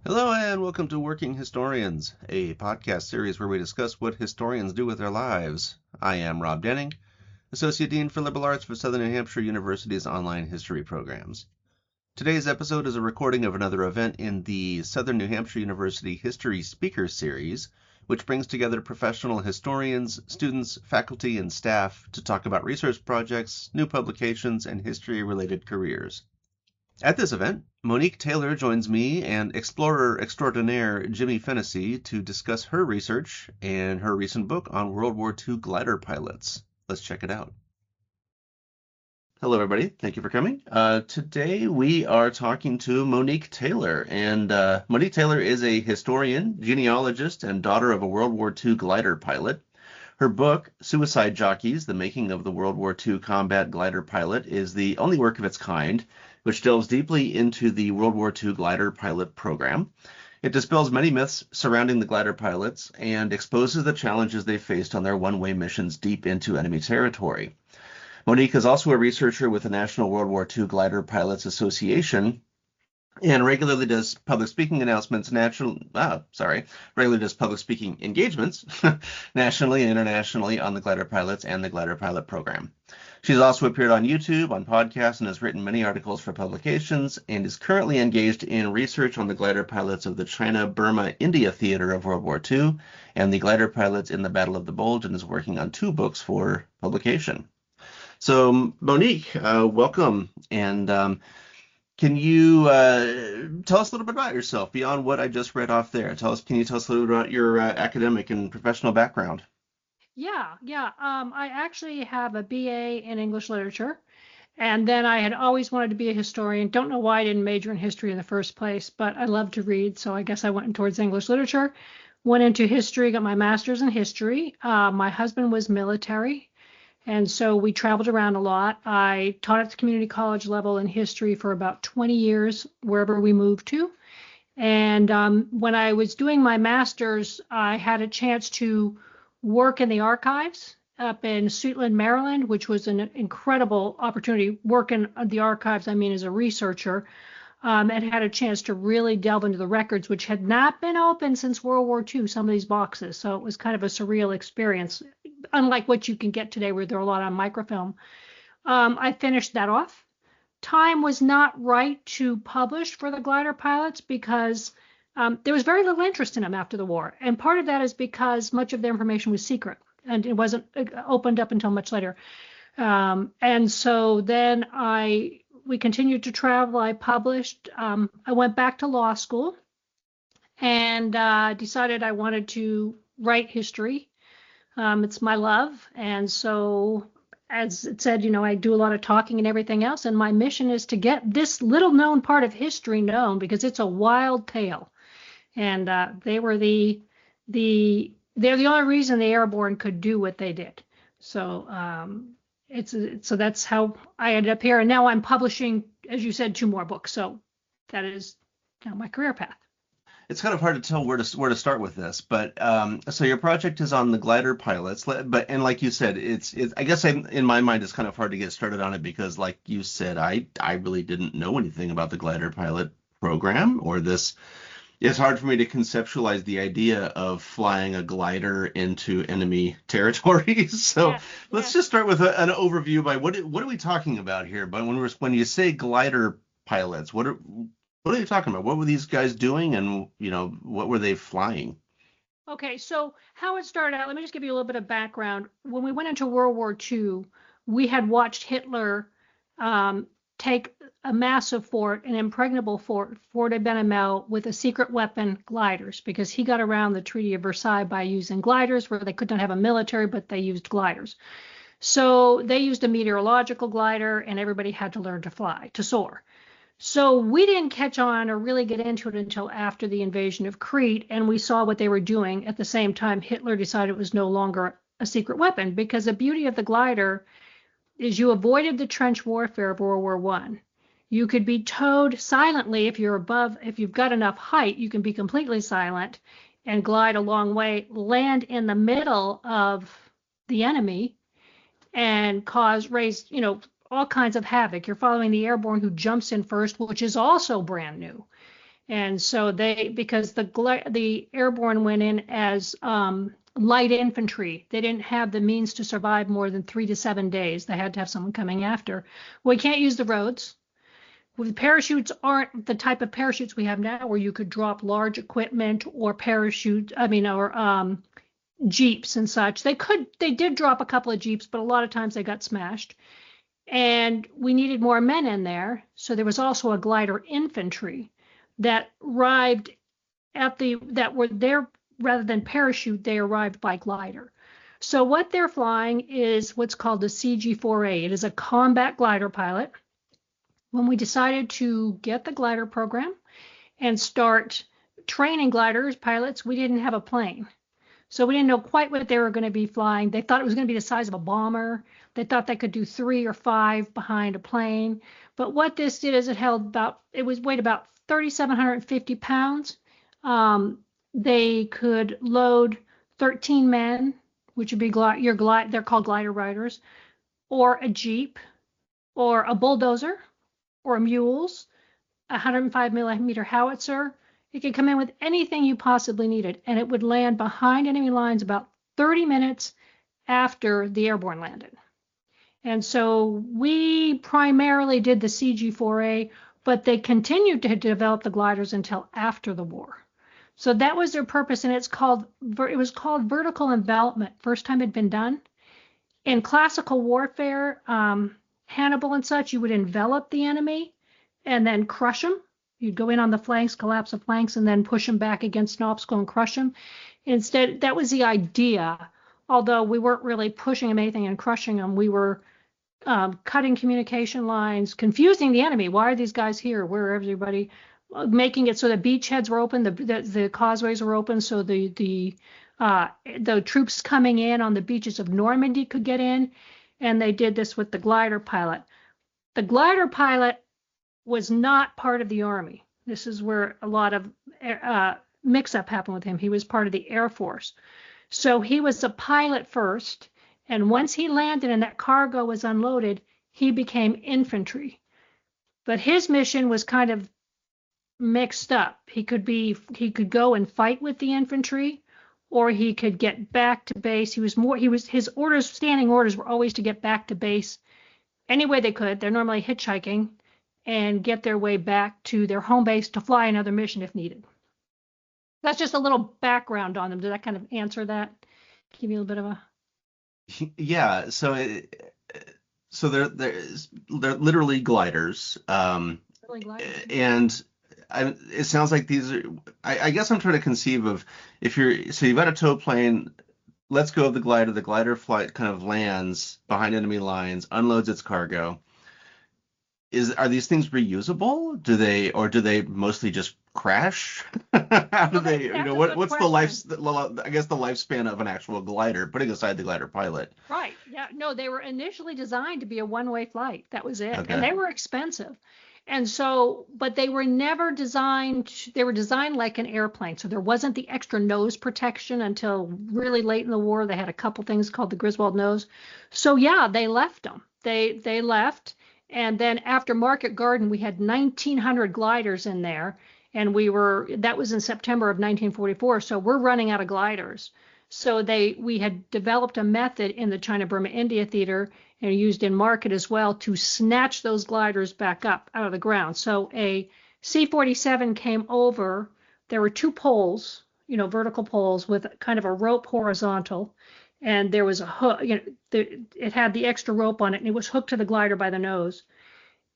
Hello and welcome to Working Historians, a podcast series where we discuss what historians do with their lives. I am Rob Denning, Associate Dean for Liberal Arts for Southern New Hampshire University's online history programs. Today's episode is a recording of another event in the Southern New Hampshire University History Speaker Series, which brings together professional historians, students, faculty, and staff to talk about research projects, new publications, and history-related careers. At this event, Monique Taylor joins me and explorer extraordinaire Jimmy Fennessy to discuss her research and her recent book on World War II glider pilots. Let's check it out. Hello, everybody. Thank you for coming. Today we are talking to Monique Taylor, and Monique Taylor is a historian, genealogist, and daughter of a World War II glider pilot. Her book, Suicide Jockeys, The Making of the World War II Combat Glider Pilot, is the only work of its kind, which delves deeply into the World War II glider pilot program. It dispels many myths surrounding the glider pilots and exposes the challenges they faced on their one-way missions deep into enemy territory. Monique is also a researcher with the National World War II Glider Pilots Association and regularly does public speaking engagements nationally and internationally on the glider pilots and the glider pilot program. She's also appeared on YouTube, on podcasts, and has written many articles for publications, and is currently engaged in research on the glider pilots of the China-Burma-India theater of World War II and the glider pilots in the Battle of the Bulge, and is working on 2 books for publication. So, Monique, welcome, and can you tell us a little bit about yourself beyond what I just read off there? Can you tell us a little bit about your academic and professional background? Yeah. I actually have a BA in English literature, and then I had always wanted to be a historian. Don't know why I didn't major in history in the first place, but I love to read, so I guess I went towards English literature. Went into history, got my master's in history. My husband was military, and so we traveled around a lot. I taught at the community college level in history for about 20 years, wherever we moved to. And when I was doing my master's, I had a chance to work in the archives up in Suitland, Maryland, which was an incredible opportunity. Work in the archives, I mean, as a researcher, and had a chance to really delve into the records, which had not been open since World War II, some of these boxes. So it was kind of a surreal experience, unlike what you can get today, where there are a lot on microfilm. I finished that off. Time was not right to publish for the glider pilots because there was very little interest in them after the war. And part of that is because much of their information was secret and it wasn't opened up until much later. And so then we continued to travel. I published. I went back to law school and decided I wanted to write history. It's my love. And so, as it said, I do a lot of talking and everything else. And my mission is to get this little known part of history known because it's a wild tale. And they're the only reason the airborne could do what they did. So so that's how I ended up here. And now I'm publishing, as you said, 2 more books. So that is now my career path. It's kind of hard to tell where to start with this, but so your project is on the glider pilots, and like you said, it's I guess in my mind it's kind of hard to get started on it because, like you said, I really didn't know anything about the glider pilot program or this. It's hard for me to conceptualize the idea of flying a glider into enemy territory. So Yeah, let's yeah. just start with an overview by what are we talking about here? But when you say glider pilots, what are you talking about? What were these guys doing, and what were they flying? Okay, so how it started out, let me just give you a little bit of background. When we went into World War II, we had watched Hitler take a massive fort, an impregnable fort, Fort Benamel, with a secret weapon, gliders, because he got around the Treaty of Versailles by using gliders, where they could not have a military, but they used gliders. So they used a meteorological glider, and everybody had to learn to fly, to soar. So we didn't catch on or really get into it until after the invasion of Crete, and we saw what they were doing. At the same time, Hitler decided it was no longer a secret weapon because the beauty of the glider is you avoided the trench warfare of World War I. You could be towed silently if you've got enough height, you can be completely silent and glide a long way, land in the middle of the enemy and raise, all kinds of havoc. You're following the airborne who jumps in first, which is also brand new. And so because the airborne went in as light infantry, they didn't have the means to survive more than 3 to 7 days. They had to have someone coming after. We can't use the roads. Well, the parachutes aren't the type of parachutes we have now, where you could drop large equipment or jeeps and such. They did drop a couple of jeeps, but a lot of times they got smashed. And we needed more men in there, so there was also a glider infantry that arrived that were there rather than parachute. They arrived by glider. So what they're flying is what's called the CG-4A. It is a combat glider pilot. When we decided to get the glider program and start training gliders pilots, we didn't have a plane. So we didn't know quite what they were going to be flying. They thought it was going to be the size of a bomber. They thought they could do 3 or 5 behind a plane. But what this did is it weighed about 3,750 pounds. They could load 13 men, which would be they're called glider riders, or a jeep, or a bulldozer, or mules, a 105 millimeter howitzer. It could come in with anything you possibly needed, and it would land behind enemy lines about 30 minutes after the airborne landed. And so we primarily did the CG-4A, but they continued to develop the gliders until after the war. So that was their purpose, and it was called vertical envelopment. First time it had been done. In classical warfare, Hannibal and such, you would envelop the enemy and then crush them. You'd go in on the flanks, collapse the flanks, and then push them back against an obstacle and crush them. Instead, that was the idea. Although we weren't really pushing them anything and crushing them, we were cutting communication lines, confusing the enemy. Why are these guys here? Where are everybody? Making it so the beachheads were open, the causeways were open, so the troops coming in on the beaches of Normandy could get in. And they did this with the glider pilot. The glider pilot was not part of the Army. This is where a lot of mix-up happened with him. He was part of the Air Force. So he was a pilot first, and once he landed and that cargo was unloaded, he became infantry. But his mission was kind of mixed up. He could go and fight with the infantry, or he could get back to base. His standing orders were always to get back to base any way they could. They're normally hitchhiking, and get their way back to their home base to fly another mission if needed. That's just a little background on them. Did that kind of answer that? Give you a little bit of a... Yeah, so they're literally gliders. Really gliders. And it sounds like these are... I guess I'm trying to conceive of you've got a tow plane. Let's go of the glider. The glider flight kind of lands behind enemy lines, unloads its cargo. Are these things reusable? Do they mostly just crash? How do they? What's the lifespan of an actual glider, putting aside the glider pilot? Right. Yeah. No, they were initially designed to be a one-way flight. That was it, Okay. And they were expensive. And so, but they were never designed. They were designed like an airplane, so there wasn't the extra nose protection until really late in the war. They had a couple things called the Griswold nose. So yeah, they left them. They left. And then after Market Garden, we had 1,900 gliders in there, and that was in September of 1944. So we're running out of gliders. So we had developed a method in the China-Burma India Theater and used in Market as well to snatch those gliders back up out of the ground. So a C-47 came over. There were 2 poles, vertical poles with kind of a rope horizontal. And there was a hook, it had the extra rope on it, and it was hooked to the glider by the nose.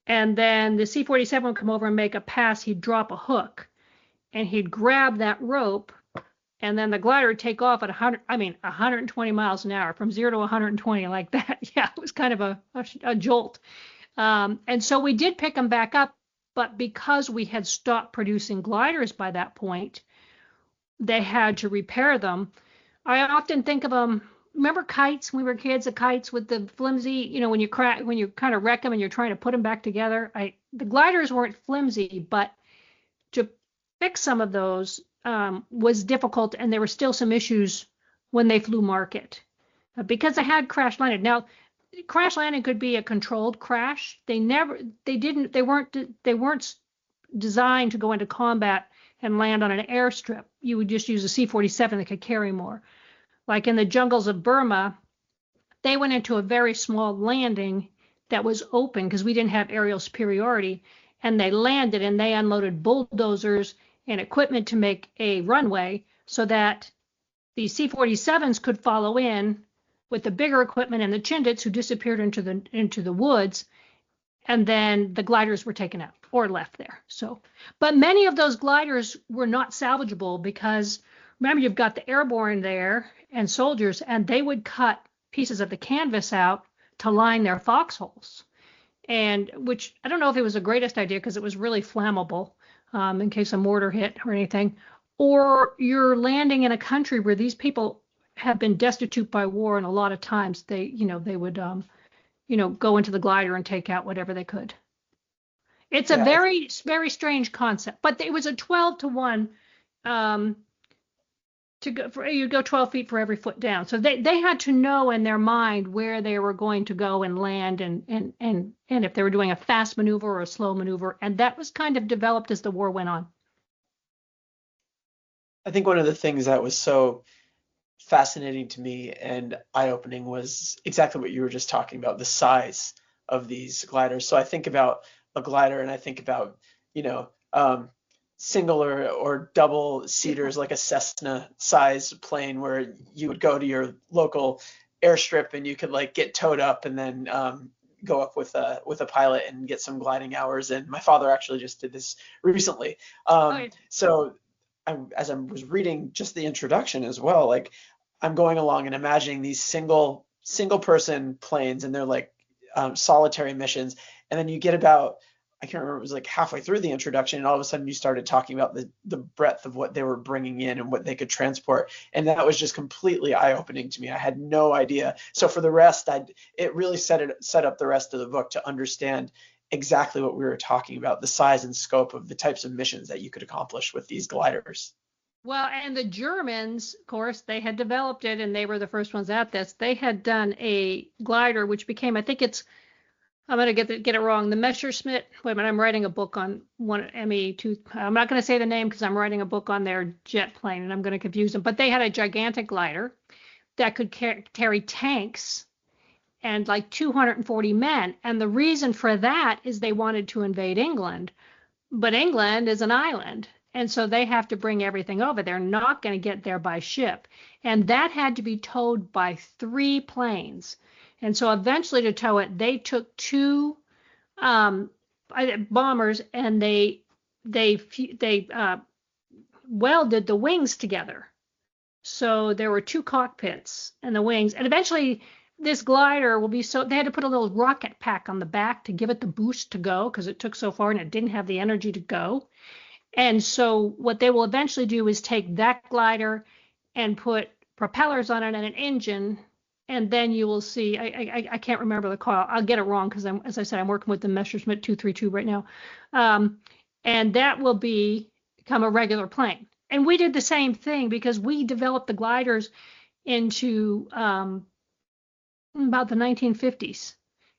And then the C-47 would come over and make a pass. He'd drop a hook, and he'd grab that rope, and then the glider would take off at 120 miles an hour, from 0 to 120 like that. Yeah, it was kind of a jolt. And so we did pick them back up, but because we had stopped producing gliders by that point, they had to repair them. I often think of them. Remember kites when we were kids? The kites with the flimsy, when you kind of wreck them and you're trying to put them back together. The gliders weren't flimsy, but to fix some of those was difficult, and there were still some issues when they flew Market because they had crash landed. Now, crash landing could be a controlled crash. They weren't designed to go into combat and land on an airstrip. You would just use a C-47 that could carry more. Like in the jungles of Burma, they went into a very small landing that was open because we didn't have aerial superiority, and they landed and they unloaded bulldozers and equipment to make a runway so that the C-47s could follow in with the bigger equipment and the Chindits, who disappeared into the woods, and then the gliders were taken out or left there. So, but many of those gliders were not salvageable because remember, you've got the airborne there and soldiers, and they would cut pieces of the canvas out to line their foxholes, and which I don't know if it was the greatest idea because it was really flammable in case a mortar hit or anything. Or you're landing in a country where these people have been destitute by war, and a lot of times they would go into the glider and take out whatever they could. It's a Yeah, very, very strange concept, but it was a 12-to-1 to go for, you go 12 feet for every foot down. So they had to know in their mind where they were going to go and land, and if they were doing a fast maneuver or a slow maneuver, and that was kind of developed as the war went on. I think one of the things that was so fascinating to me and eye-opening was exactly what you were just talking about, the size of these gliders. So I think about a glider and I think about, single or double seaters, like a Cessna size plane where you would go to your local airstrip and you could like get towed up and then go up with a pilot and get some gliding hours. And my father actually just did this recently. So as I was reading just the introduction as well, like I'm going along and imagining these single person planes, and they're like solitary missions. And then you get about, I can't remember, it was like halfway through the introduction, and all of a sudden you started talking about the breadth of what they were bringing in and what they could transport. And that was just completely eye-opening to me. I had no idea. So for the rest, it really set up the rest of the book to understand exactly what we were talking about, the size and scope of the types of missions that you could accomplish with these gliders. Well, and the Germans, of course, they had developed it, and they were the first ones at this. They had done a glider, which became, I think I'm going to get it wrong. The Messerschmitt. Wait a minute, I'm writing a book on one ME2. I'm not going to say the name because I'm writing a book on their jet plane, and I'm going to confuse them. But they had a gigantic glider that could carry tanks and like 240 men. And the reason for that is they wanted to invade England, but England is an island. And so they have to bring everything over. They're not going to get there by ship. And that had to be towed by 3 planes. And so eventually to tow it, they took 2 bombers and they welded the wings together. So there were 2 cockpits and the wings. And eventually this glider will be they had to put a little rocket pack on the back to give it the boost to go because it took so far and it didn't have the energy to go. And so what they will eventually do is take that glider and put propellers on it and an engine, and then you will see, I can't remember the call. I'll get it wrong because as I said, I'm working with the Messerschmitt 232 right now. And that will become a regular plane. And we did the same thing because we developed the gliders into about the 1950s.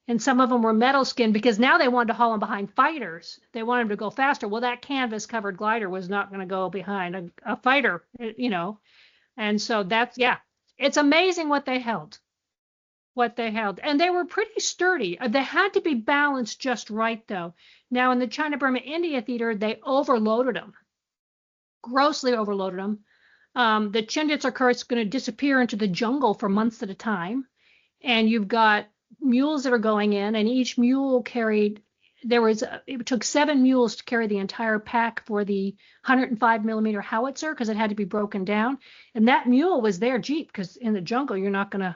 And some of them were metal skinned because now they wanted to haul them behind fighters. They wanted them to go faster. Well, that canvas covered glider was not going to go behind a fighter, And so it's amazing what they held. And they were pretty sturdy. They had to be balanced just right, though. Now, in the China, Burma, India theater, they overloaded them, grossly overloaded them. The Chindits are, of course, going to disappear into the jungle for months at a time. And you've got mules that are going in, and each mule carried, it took 7 mules to carry the entire pack for the 105 millimeter howitzer because it had to be broken down. And that mule was their Jeep because in the jungle, you're not going to,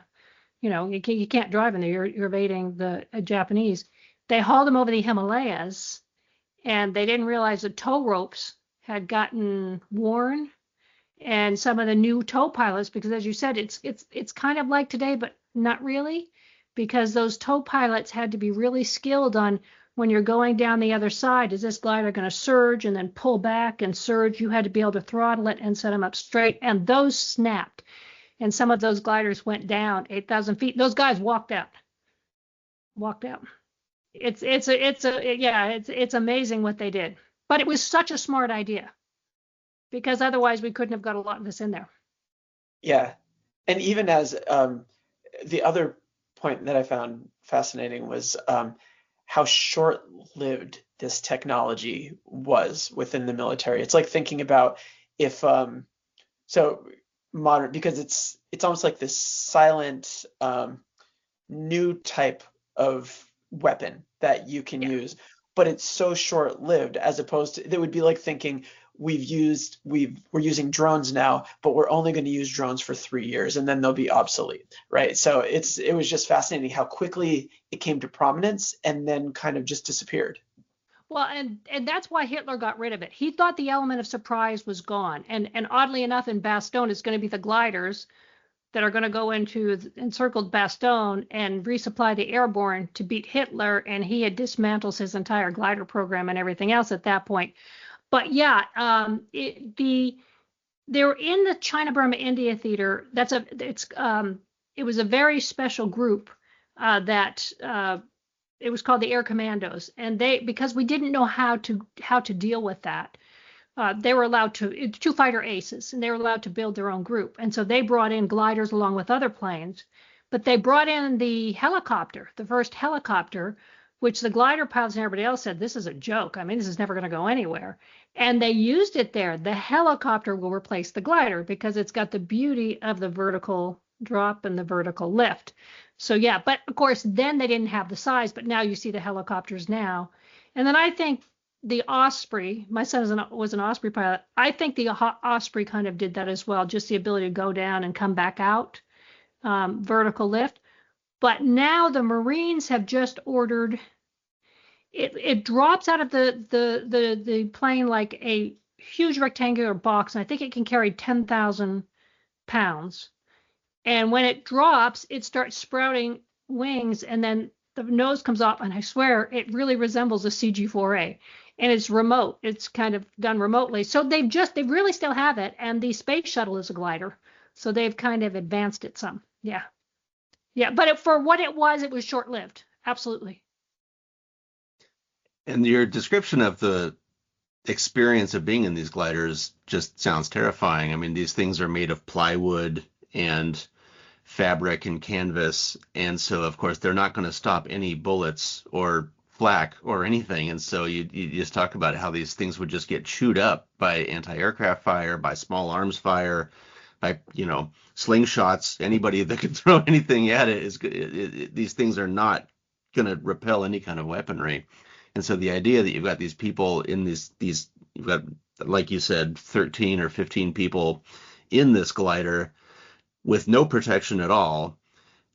you can't drive in there. You're evading the Japanese. They hauled them over the Himalayas, and they didn't realize the tow ropes had gotten worn. And some of the new tow pilots, because as you said, it's kind of like today, but not really, because those tow pilots had to be really skilled on when you're going down the other side. Is this glider going to surge and then pull back and surge? You had to be able to throttle it and set them up straight, and those snapped. And some of those gliders went down 8,000 feet. Those guys walked out. It's amazing what they did. But it was such a smart idea because otherwise we couldn't have got a lot of this in there. Yeah. And even as the other point that I found fascinating was how short-lived this technology was within the military. It's like thinking about if so modern, because it's almost like this silent new type of weapon that you can use, but it's so short-lived as opposed to, it would be like thinking we're using drones now, but we're only going to use drones for 3 years and then they'll be obsolete, right? So it was just fascinating how quickly it came to prominence and then kind of just disappeared. Well, and that's why Hitler got rid of it. He thought the element of surprise was gone. And oddly enough, in Bastogne, it's going to be the gliders that are going to go into the encircled Bastogne and resupply the airborne to beat Hitler. And he had dismantled his entire glider program and everything else at that point. But yeah, they were in the China Burma India Theater. It was a very special group that it was called the Air Commandos, and because we didn't know how to deal with that, they were allowed to, two fighter aces, and they were allowed to build their own group, and so they brought in gliders along with other planes, but they brought in the helicopter, the first helicopter, which the glider pilots and everybody else said, this is a joke. I mean, this is never going to go anywhere. And they used it there. The helicopter will replace the glider because it's got the beauty of the vertical drop and the vertical lift. So yeah, but of course, then they didn't have the size, but now you see the helicopters now. And then I think the Osprey, my son was an Osprey pilot. I think the Osprey kind of did that as well, just the ability to go down and come back out, vertical lift. But now the Marines have just ordered, it drops out of the plane like a huge rectangular box, and I think it can carry 10,000 pounds. And when it drops, it starts sprouting wings, and then the nose comes off, and I swear it really resembles a CG-4A. And it's remote. It's kind of done remotely. So they really still have it, and the space shuttle is a glider. So they've kind of advanced it some. Yeah. Yeah, but for what it was short-lived. Absolutely. And your description of the experience of being in these gliders just sounds terrifying. I mean, these things are made of plywood and fabric and canvas, and so of course they're not going to stop any bullets or flak or anything. And so you just talk about how these things would just get chewed up by anti-aircraft fire, by small arms fire, by slingshots. Anybody that can throw anything at it these things are not going to repel any kind of weaponry. And so the idea that you've got these people in these you've got, like you said, 13 or 15 people in this glider with no protection at all,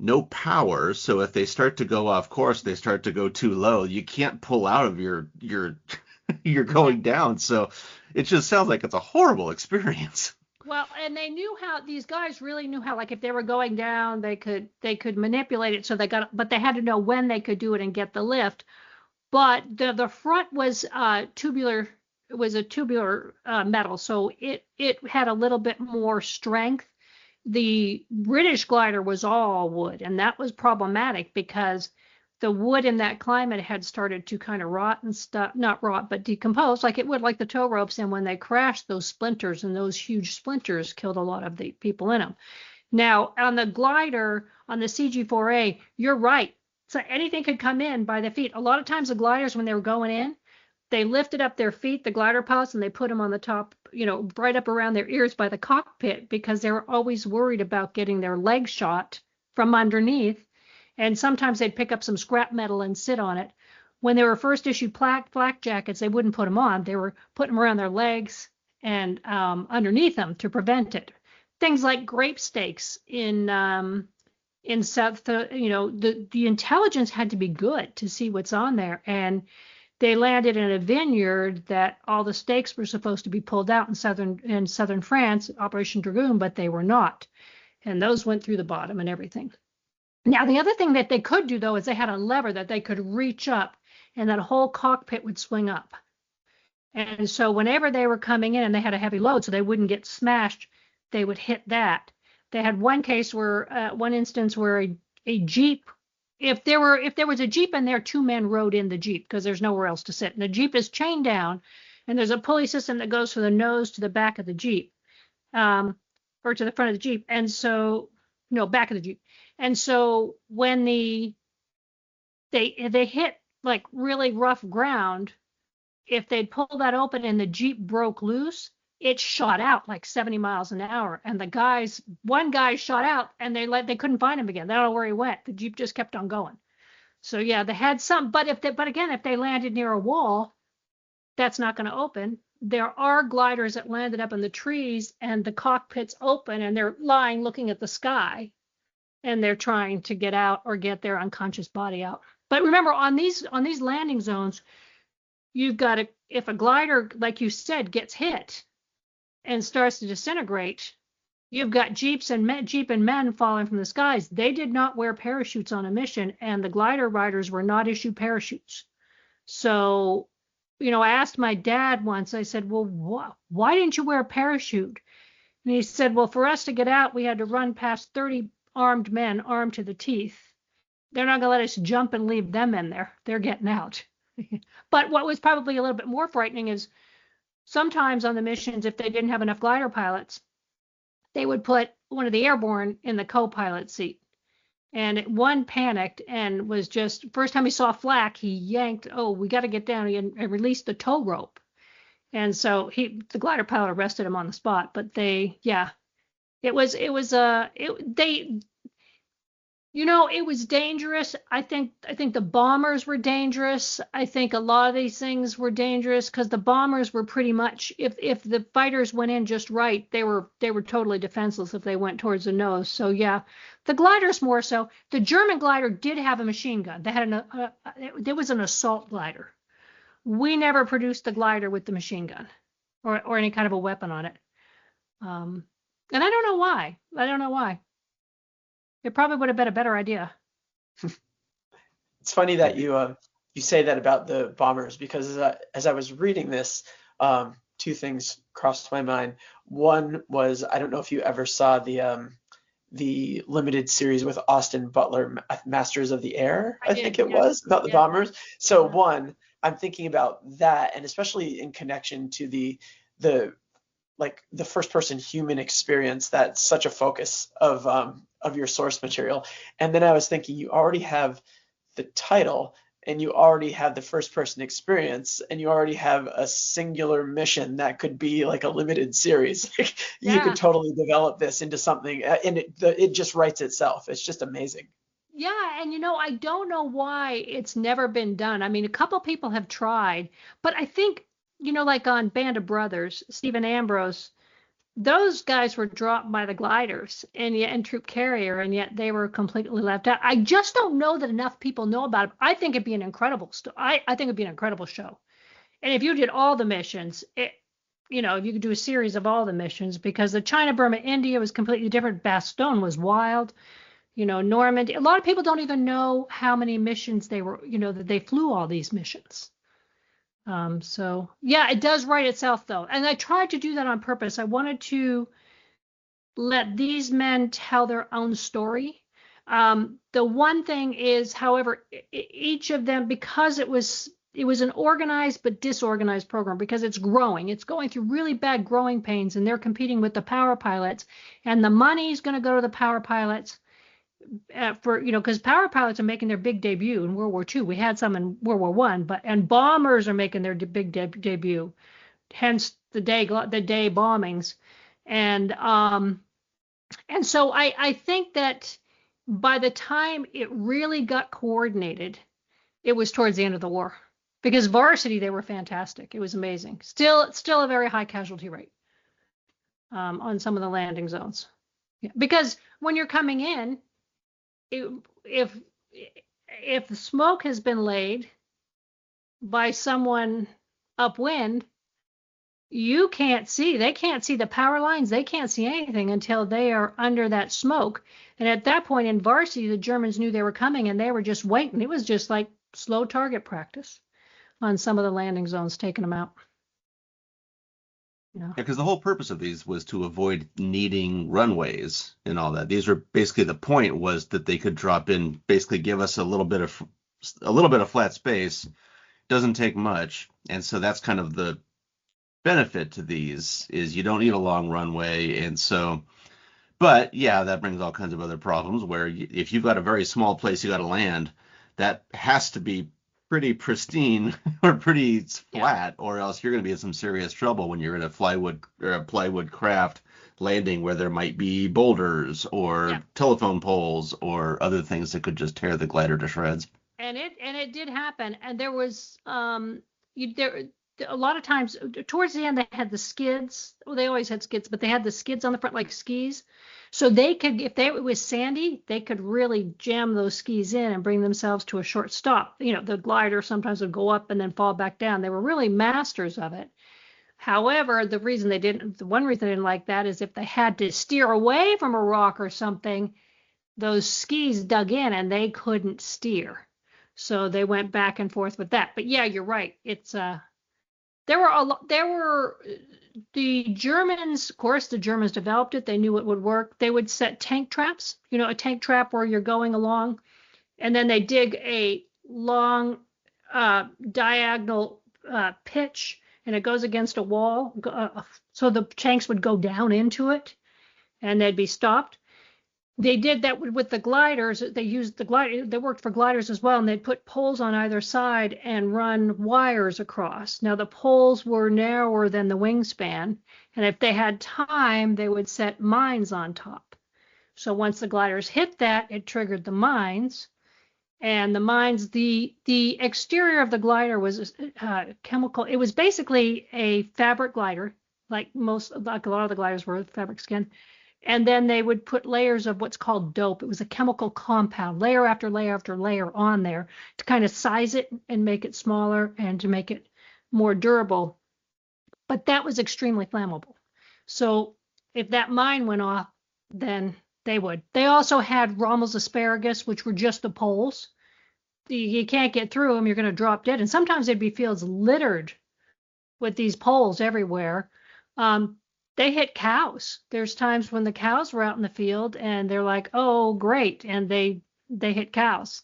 no power. So if they start to go off course, they start to go too low, you can't pull out of your you're going down. So it just sounds like it's a horrible experience. Well, and they knew how, these guys really knew how, like if they were going down, they could manipulate it. So but they had to know when they could do it and get the lift. But the front was tubular. It was a tubular metal, so it had a little bit more strength. The British glider was all wood, and that was problematic because the wood in that climate had started to kind of rot and stuff, not rot, but decompose like it would, like the tow ropes. And when they crashed, those splinters and those huge splinters killed a lot of the people in them. Now, on the glider, on the CG-4A, you're right. So anything could come in by the feet. A lot of times the gliders, when they were going in, they lifted up their feet, the glider pilots, and they put them on the top, right up around their ears by the cockpit, because they were always worried about getting their legs shot from underneath. And sometimes they'd pick up some scrap metal and sit on it. When they were first issued flak jackets, they wouldn't put them on. They were putting them around their legs and underneath them to prevent it. Things like grape stakes in South, the intelligence had to be good to see what's on there. And they landed in a vineyard that all the stakes were supposed to be pulled out in southern France, Operation Dragoon, but they were not. And those went through the bottom and everything. Now, the other thing that they could do, though, is they had a lever that they could reach up, and that whole cockpit would swing up. And so whenever they were coming in and they had a heavy load, so they wouldn't get smashed, they would hit that. They had one instance where a Jeep, if there was a Jeep in there, two men rode in the Jeep because there's nowhere else to sit. And the Jeep is chained down, and there's a pulley system that goes from the nose to the back of the Jeep, or to the front of the Jeep. And so, no, back of the Jeep. And so when they hit like really rough ground, if they'd pull that open and the Jeep broke loose, it shot out like 70 miles an hour. And one guy shot out, and they couldn't find him again. They don't know where he went. The Jeep just kept on going. So yeah, they had some, but again, if they landed near a wall, that's not going to open. There are gliders that landed up in the trees, and the cockpit's open, and they're lying looking at the sky, and they're trying to get out or get their unconscious body out. But remember, on these landing zones, you've got to, if a glider, like you said, gets hit and starts to disintegrate, you've got Jeep and men falling from the skies. They did not wear parachutes on a mission, and the glider riders were not issued parachutes. So, I asked my dad once, I said, well, why didn't you wear a parachute? And he said, well, for us to get out, we had to run past 30 armed men, armed to the teeth. They're not going to let us jump and leave them in there. They're getting out. But what was probably a little bit more frightening is sometimes on the missions, if they didn't have enough glider pilots, they would put one of the airborne in the co-pilot seat. And one panicked and was just, first time he saw flak, he yanked, oh, we got to get down, and released the tow rope. And so the glider pilot arrested him on the spot. But it was dangerous. I think the bombers were dangerous. I think a lot of these things were dangerous because the bombers were pretty much, if the fighters went in just right, they were totally defenseless if they went towards the nose. So yeah, the gliders more so. The German glider did have a machine gun. They had there was an assault glider. We never produced the glider with the machine gun or any kind of a weapon on it. And I don't know why. It probably would have been a better idea. It's funny that you say that about the bombers, because as I was reading this, two things crossed my mind. One was, I don't know if you ever saw the limited series with Austin Butler, Masters of the Air, I think it was, about the bombers. So one, I'm thinking about that, and especially in connection to the first person human experience, that's such a focus of your source material. And then I was thinking, you already have the title, and you already have the first person experience, and you already have a singular mission that could be like a limited series. You could totally develop this into something, and it just writes itself. It's just amazing. Yeah, and I don't know why it's never been done. I mean, a couple people have tried, but I think, like on Band of Brothers, Stephen Ambrose, those guys were dropped by the gliders and Troop Carrier, and yet they were completely left out. I just don't know that enough people know about it. I think it'd be an incredible I think it'd be an incredible show. And if you did all the missions, if you could do a series of all the missions, because the China, Burma, India was completely different. Bastogne was wild. Normandy. A lot of people don't even know how many missions they were, that they flew all these missions. So yeah, it does write itself though. And I tried to do that on purpose. I wanted to let these men tell their own story. The one thing is, however, each of them, because it was an organized but disorganized program, because it's going through really bad growing pains, and they're competing with the power pilots, and the money's going to go to the power pilots. Because power pilots are making their big debut in World War II. We had some in World War I, and bombers are making their big debut. Hence the day bombings, and so I think that by the time it really got coordinated, it was towards the end of the war. Because Varsity, they were fantastic. It was amazing. Still a very high casualty rate on some of the landing zones. Yeah. Because when you're coming in, if the smoke has been laid by someone upwind, they can't see the power lines. They can't see anything until they are under that smoke. And at that point in Varsity, the Germans knew they were coming, and they were just waiting. It was just like slow target practice on some of the landing zones, taking them out. Yeah, because the whole purpose of these was to avoid needing runways and all that. These were basically, the point was that they could drop in, basically give us a little bit of flat space. Doesn't take much, and so that's kind of the benefit to these is you don't need a long runway, and so. But yeah, that brings all kinds of other problems where if you've got a very small place you got to land, that has to be pretty pristine or pretty Yeah. flat, or else you're going to be in some serious trouble when you're in a plywood craft landing where there might be boulders Yeah. or telephone poles or other things that could just tear the glider to shreds. And it did happen. And there was there a lot of times towards the end they had the skids. Well, they always had skids, but they had the skids on the front like skis. So they could, if it was sandy, they could really jam those skis in and bring themselves to a short stop. The glider sometimes would go up and then fall back down. They were really masters of it. However, the one reason they didn't like that is if they had to steer away from a rock or something, those skis dug in and they couldn't steer. So they went back and forth with that. But yeah, you're right. It's there were the Germans, of course, the Germans developed it. They knew it would work. They would set tank traps, a tank trap where you're going along, and then they dig a long diagonal pitch, and it goes against a wall, so the tanks would go down into it, and they'd be stopped. They did that with the gliders. They used the glider. They worked for gliders as well, and they'd put poles on either side and run wires across. Now the poles were narrower than the wingspan, and if they had time, they would set mines on top. So once the gliders hit that, it triggered the mines, and the mines. The exterior of the glider was chemical. It was basically a fabric glider, like a lot of the gliders were fabric skin. And then they would put layers of what's called dope. It was a chemical compound, layer after layer after layer on there to kind of size it and make it smaller and to make it more durable. But that was extremely flammable. So if that mine went off, then they would. They also had Rommel's asparagus, which were just the poles. You can't get through them, you're going to drop dead. And sometimes there'd be fields littered with these poles everywhere. They hit cows. There's times when the cows were out in the field and they're like, "Oh, great," and they hit cows.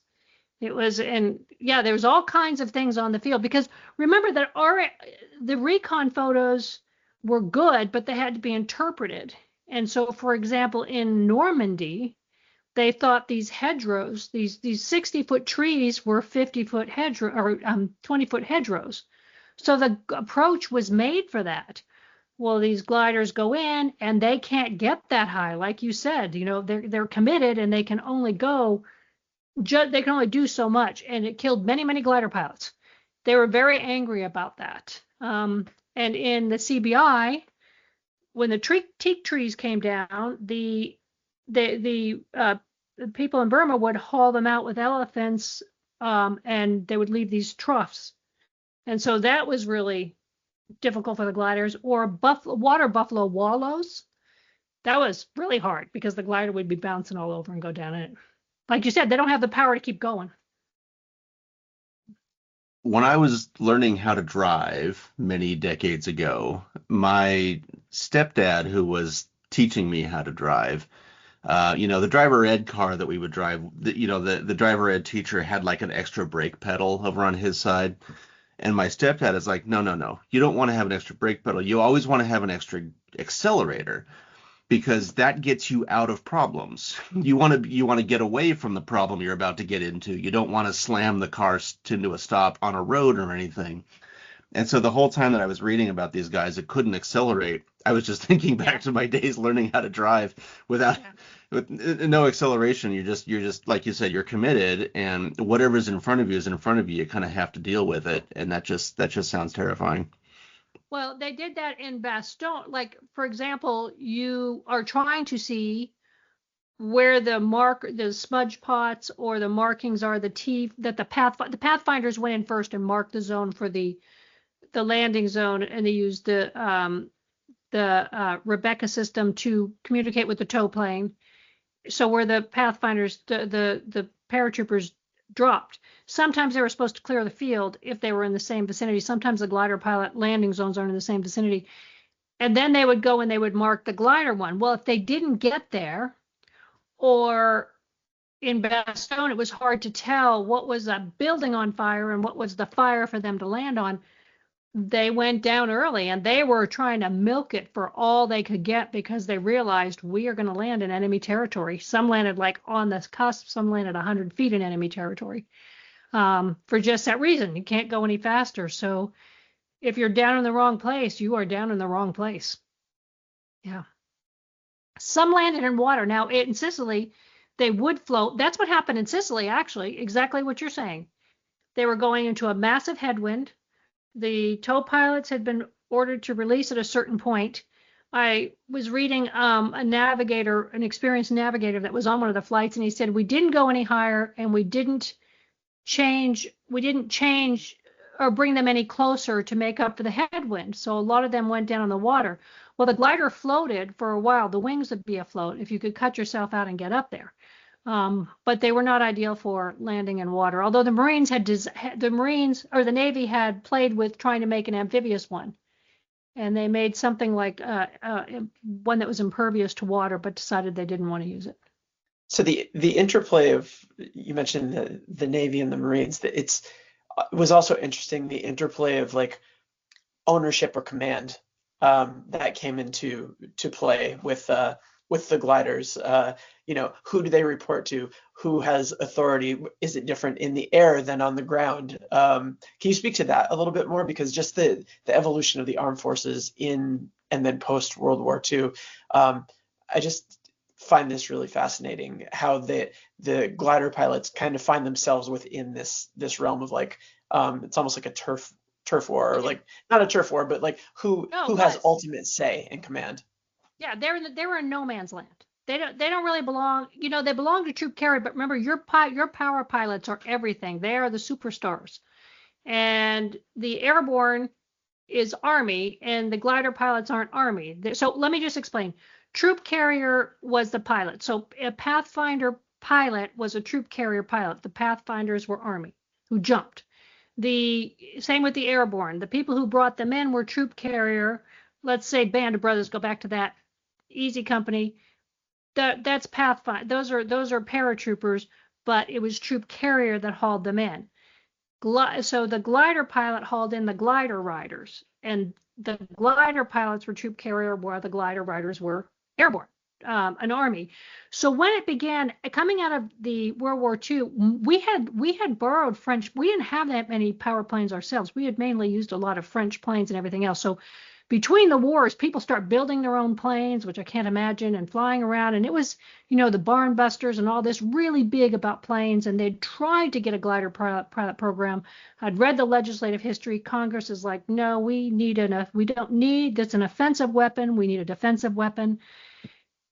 And yeah, there was all kinds of things on the field because remember that the recon photos were good, but they had to be interpreted. And so, for example, in Normandy, they thought these hedgerows, these 60-foot trees, were 50-foot hedgerow or 20-foot hedgerows. So the approach was made for that. Well, these gliders go in and they can't get that high, like you said. They're committed and they can only do so much, and it killed many, many glider pilots. They were very angry about that. And in the CBI, when the teak trees came down, the people in Burma would haul them out with elephants, and they would leave these troughs, and so that was really difficult for the gliders. Or water buffalo wallows. That was really hard because the glider would be bouncing all over and go down it. Like you said, they don't have the power to keep going. When I was learning how to drive many decades ago, my stepdad, who was teaching me how to drive, the driver ed car that we would drive, the driver ed teacher had like an extra brake pedal over on his side. And my stepdad is like, no, no, no. You don't want to have an extra brake pedal. You always want to have an extra accelerator because that gets you out of problems. You want to get away from the problem you're about to get into. You don't want to slam the car into a stop on a road or anything. And so the whole time that I was reading about these guys that couldn't accelerate, I was just thinking back to my days learning how to drive with no acceleration. You're just like you said, you're committed, and whatever's in front of you is in front of you. You kind of have to deal with it, and that just sounds terrifying. Well, they did that in Bastogne. Like, for example, you are trying to see where the smudge pots or the markings are, that the pathfinders went in first and marked the zone for the landing zone, and they used the Rebecca system to communicate with the tow plane. So where the pathfinders, the paratroopers dropped. Sometimes they were supposed to clear the field if they were in the same vicinity. Sometimes the glider pilot landing zones aren't in the same vicinity. And then they would go and they would mark the glider one. Well, if they didn't get there, or in Bastogne, it was hard to tell what was a building on fire and what was the fire for them to land on. they went down early, and they were trying to milk it for all they could get because they realized we are going to land in enemy territory. Some landed like on the cusp, some landed 100 feet in enemy territory, for just that reason. You can't go any faster. So if you're down in the wrong place, you are down in the wrong place. Yeah. Some landed in water. Now, in Sicily, they would float. That's what happened in Sicily, actually, exactly what you're saying. They were going into a massive headwind. The tow pilots had been ordered to release at a certain point. I was reading a navigator, an experienced navigator that was on one of the flights, and he said we didn't go any higher and we didn't change or bring them any closer to make up for the headwind. So a lot of them went down in the water. Well, the glider floated for a while. The wings would be afloat if you could cut yourself out and get up there. But they were not ideal for landing in water. Although the the Navy had played with trying to make an amphibious one, and they made something like one that was impervious to water, but decided they didn't want to use it. So the interplay of, you mentioned the Navy and the Marines, that it was also interesting, the interplay of like ownership or command that came into play with the gliders. Who do they report to? Who has authority? Is it different in the air than on the ground? Can you speak to that a little bit more? Because just the evolution of the armed forces in and then post World War II, I just find this really fascinating, how the glider pilots kind of find themselves within this realm of like, it's almost like a turf war, or like not a turf war, but like who has ultimate say and command. Yeah, they were in no man's land. They don't really belong. They belong to troop carrier, but remember, your power pilots are everything. They are the superstars, and the airborne is Army, and the glider pilots aren't Army. So let me just explain. Troop carrier was the pilot. So a Pathfinder pilot was a troop carrier pilot. The Pathfinders were Army, who jumped. The same with the airborne. The people who brought them in were troop carrier. Let's say Band of Brothers. Go back to that. Easy Company. That's Pathfinder. Those are paratroopers, but it was troop carrier that hauled them in. So the glider pilot hauled in the glider riders, and the glider pilots were troop carrier, while the glider riders were airborne, an Army. So when it began coming out of the World War II, we had borrowed French. We didn't have that many power planes ourselves. We had mainly used a lot of French planes and everything else. So between the wars, people start building their own planes, which I can't imagine, and flying around. And it was, the barn busters and all this, really big about planes. And they tried to get a glider pilot program. I'd read the legislative history. Congress is like, no, we don't need, that's an offensive weapon. We need a defensive weapon.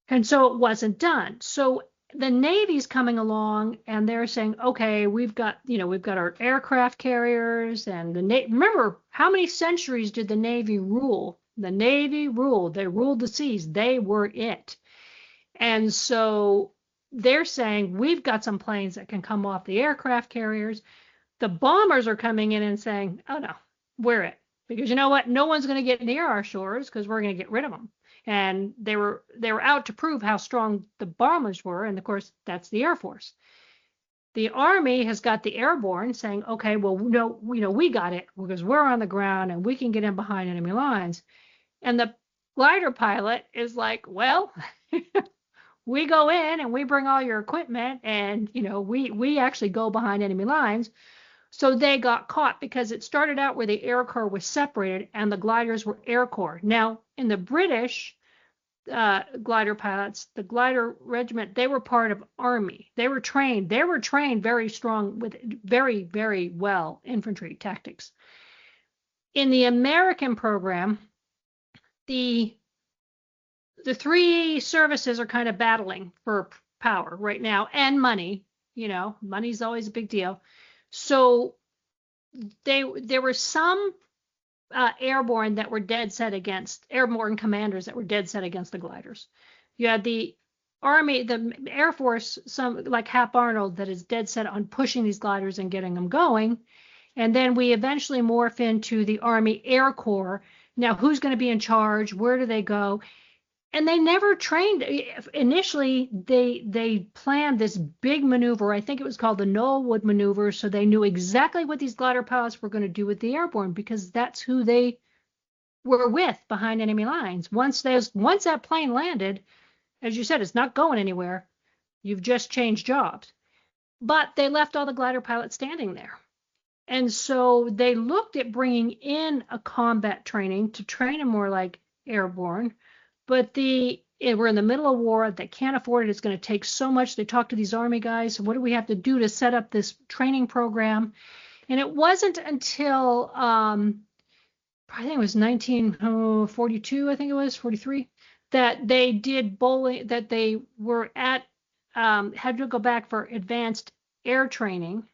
And so it wasn't done. So the Navy's coming along, and they're saying, okay, we've got our aircraft carriers, and remember, how many centuries did the Navy rule? The Navy ruled. They ruled the seas. They were it. And so they're saying, we've got some planes that can come off the aircraft carriers. The bombers are coming in and saying, oh no, we're it. Because you know what? No one's going to get near our shores because we're going to get rid of them. And they were out to prove how strong the bombers were, and of course that's the Air Force. The Army has got the airborne saying, okay, well, no, we got it because we're on the ground and we can get in behind enemy lines. And the glider pilot is like, well, we go in and we bring all your equipment, and we actually go behind enemy lines. So they got caught because it started out where the Air Corps was separated and the gliders were Air Corps. Now, in the British glider pilots, the glider regiment, they were part of Army. They were trained very strong with very, very well infantry tactics. In the American program, the three services are kind of battling for power right now, and money. Money's always a big deal. So there were some airborne that were dead set against, airborne commanders that were dead set against the gliders. You had the Army, the Air Force, some like Hap Arnold, that is dead set on pushing these gliders and getting them going. And then we eventually morph into the Army Air Corps. Now, who's going to be in charge? Where do they go? And they never trained. Initially, they planned this big maneuver. I think it was called the Knollwood maneuver. So they knew exactly what these glider pilots were going to do with the airborne, because that's who they were with behind enemy lines. Once that plane landed, as you said, it's not going anywhere. You've just changed jobs. But they left all the glider pilots standing there. And so they looked at bringing in a combat training to train them more like airborne. But we're in the middle of war. They can't afford it. It's going to take so much. They talked to these Army guys. What do we have to do to set up this training program? And it wasn't until I think it was 1942, I think it was 43, that they did bowling, that they were had to go back for advanced air training.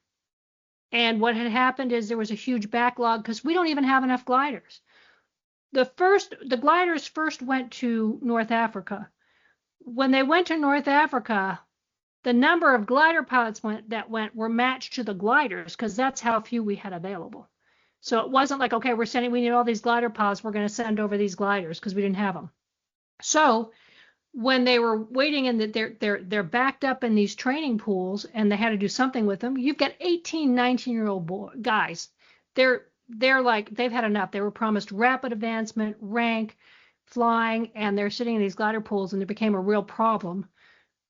And what had happened is there was a huge backlog because we don't even have enough gliders. The gliders first went to North Africa. When they went to North Africa, the number of glider pilots were matched to the gliders, because that's how few we had available. So it wasn't like, okay, we need all these glider pilots, we're going to send over these gliders, because we didn't have them. So when they were waiting and they're backed up in these training pools and they had to do something with them, you've got 18, 19-year-old guys. They're like, they've had enough. They were promised rapid advancement, rank, flying, and they're sitting in these glider pools, and it became a real problem.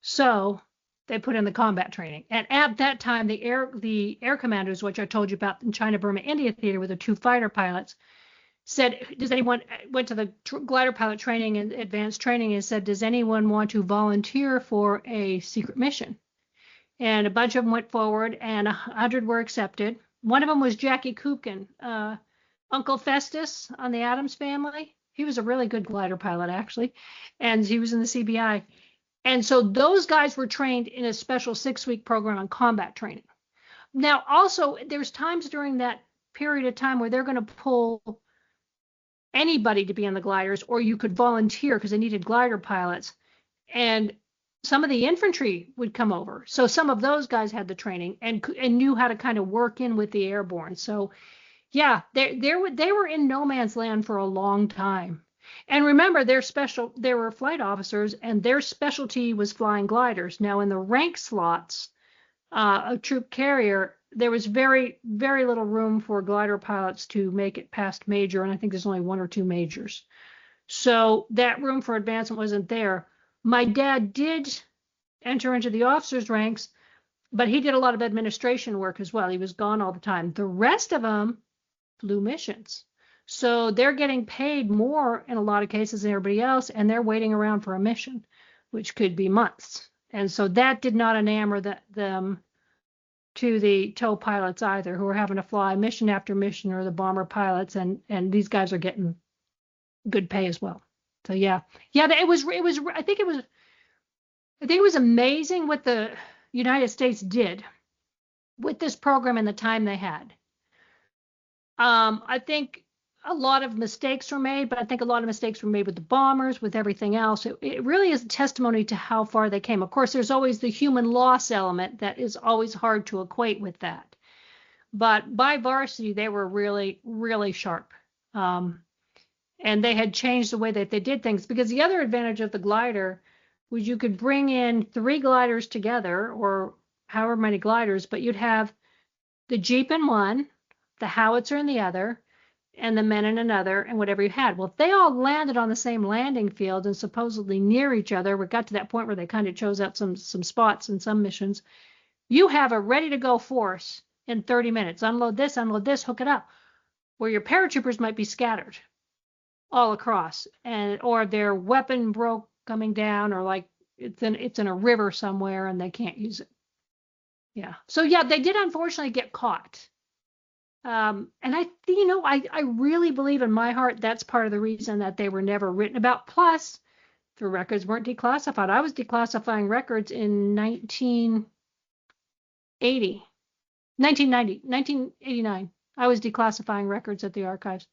So they put in the combat training. And at that time, the air commanders, which I told you about in China, Burma, India theater with the 2 fighter pilots, said, went to the glider pilot training and advanced training and said, does anyone want to volunteer for a secret mission? And a bunch of them went forward, and 100 were accepted. One of them was Jackie Kupkin, Uncle Festus on the Addams Family. He was a really good glider pilot, actually, and he was in the CBI. And so those guys were trained in a special 6-week program on combat training. Now, also, there's times during that period of time where they're going to pull anybody to be on the gliders, or you could volunteer because they needed glider pilots. And some of the infantry would come over. So some of those guys had the training and knew how to kind of work in with the airborne. So yeah, they were in no man's land for a long time. And remember, they were flight officers, and their specialty was flying gliders. Now, in the rank slots, a troop carrier, there was very, very little room for glider pilots to make it past major, and I think there's only 1 or 2 majors. So that room for advancement wasn't there. My dad did enter into the officers' ranks, but he did a lot of administration work as well. He was gone all the time. The rest of them flew missions. So they're getting paid more in a lot of cases than everybody else, and they're waiting around for a mission, which could be months. And so that did not enamor them to the tow pilots either, who were having to fly mission after mission, or the bomber pilots, and these guys are getting good pay as well. So yeah, it was I think it was amazing what the United States did with this program in the time they had. I think a lot of mistakes were made, but I think a lot of mistakes were made with the bombers, with everything else. It really is a testimony to how far they came. Of course, there's always the human loss element that is always hard to equate with that. But by varsity, they were really, really sharp. And they had changed the way that they did things, because the other advantage of the glider was you could bring in 3 gliders together, or however many gliders, but you'd have the Jeep in one, the howitzer in the other, and the men in another, and whatever you had. Well, if they all landed on the same landing field and supposedly near each other, we got to that point where they kind of chose out some spots in some missions, you have a ready-to-go force in 30 minutes. Unload this, hook it up. Where your paratroopers might be scattered all across, or their weapon broke coming down, or like it's in a river somewhere and they can't use it. Yeah. So yeah, they did unfortunately get caught. And I really believe in my heart that's part of the reason that they were never written about. Plus, the records weren't declassified. I was declassifying records in 1989. I was declassifying records at the archives.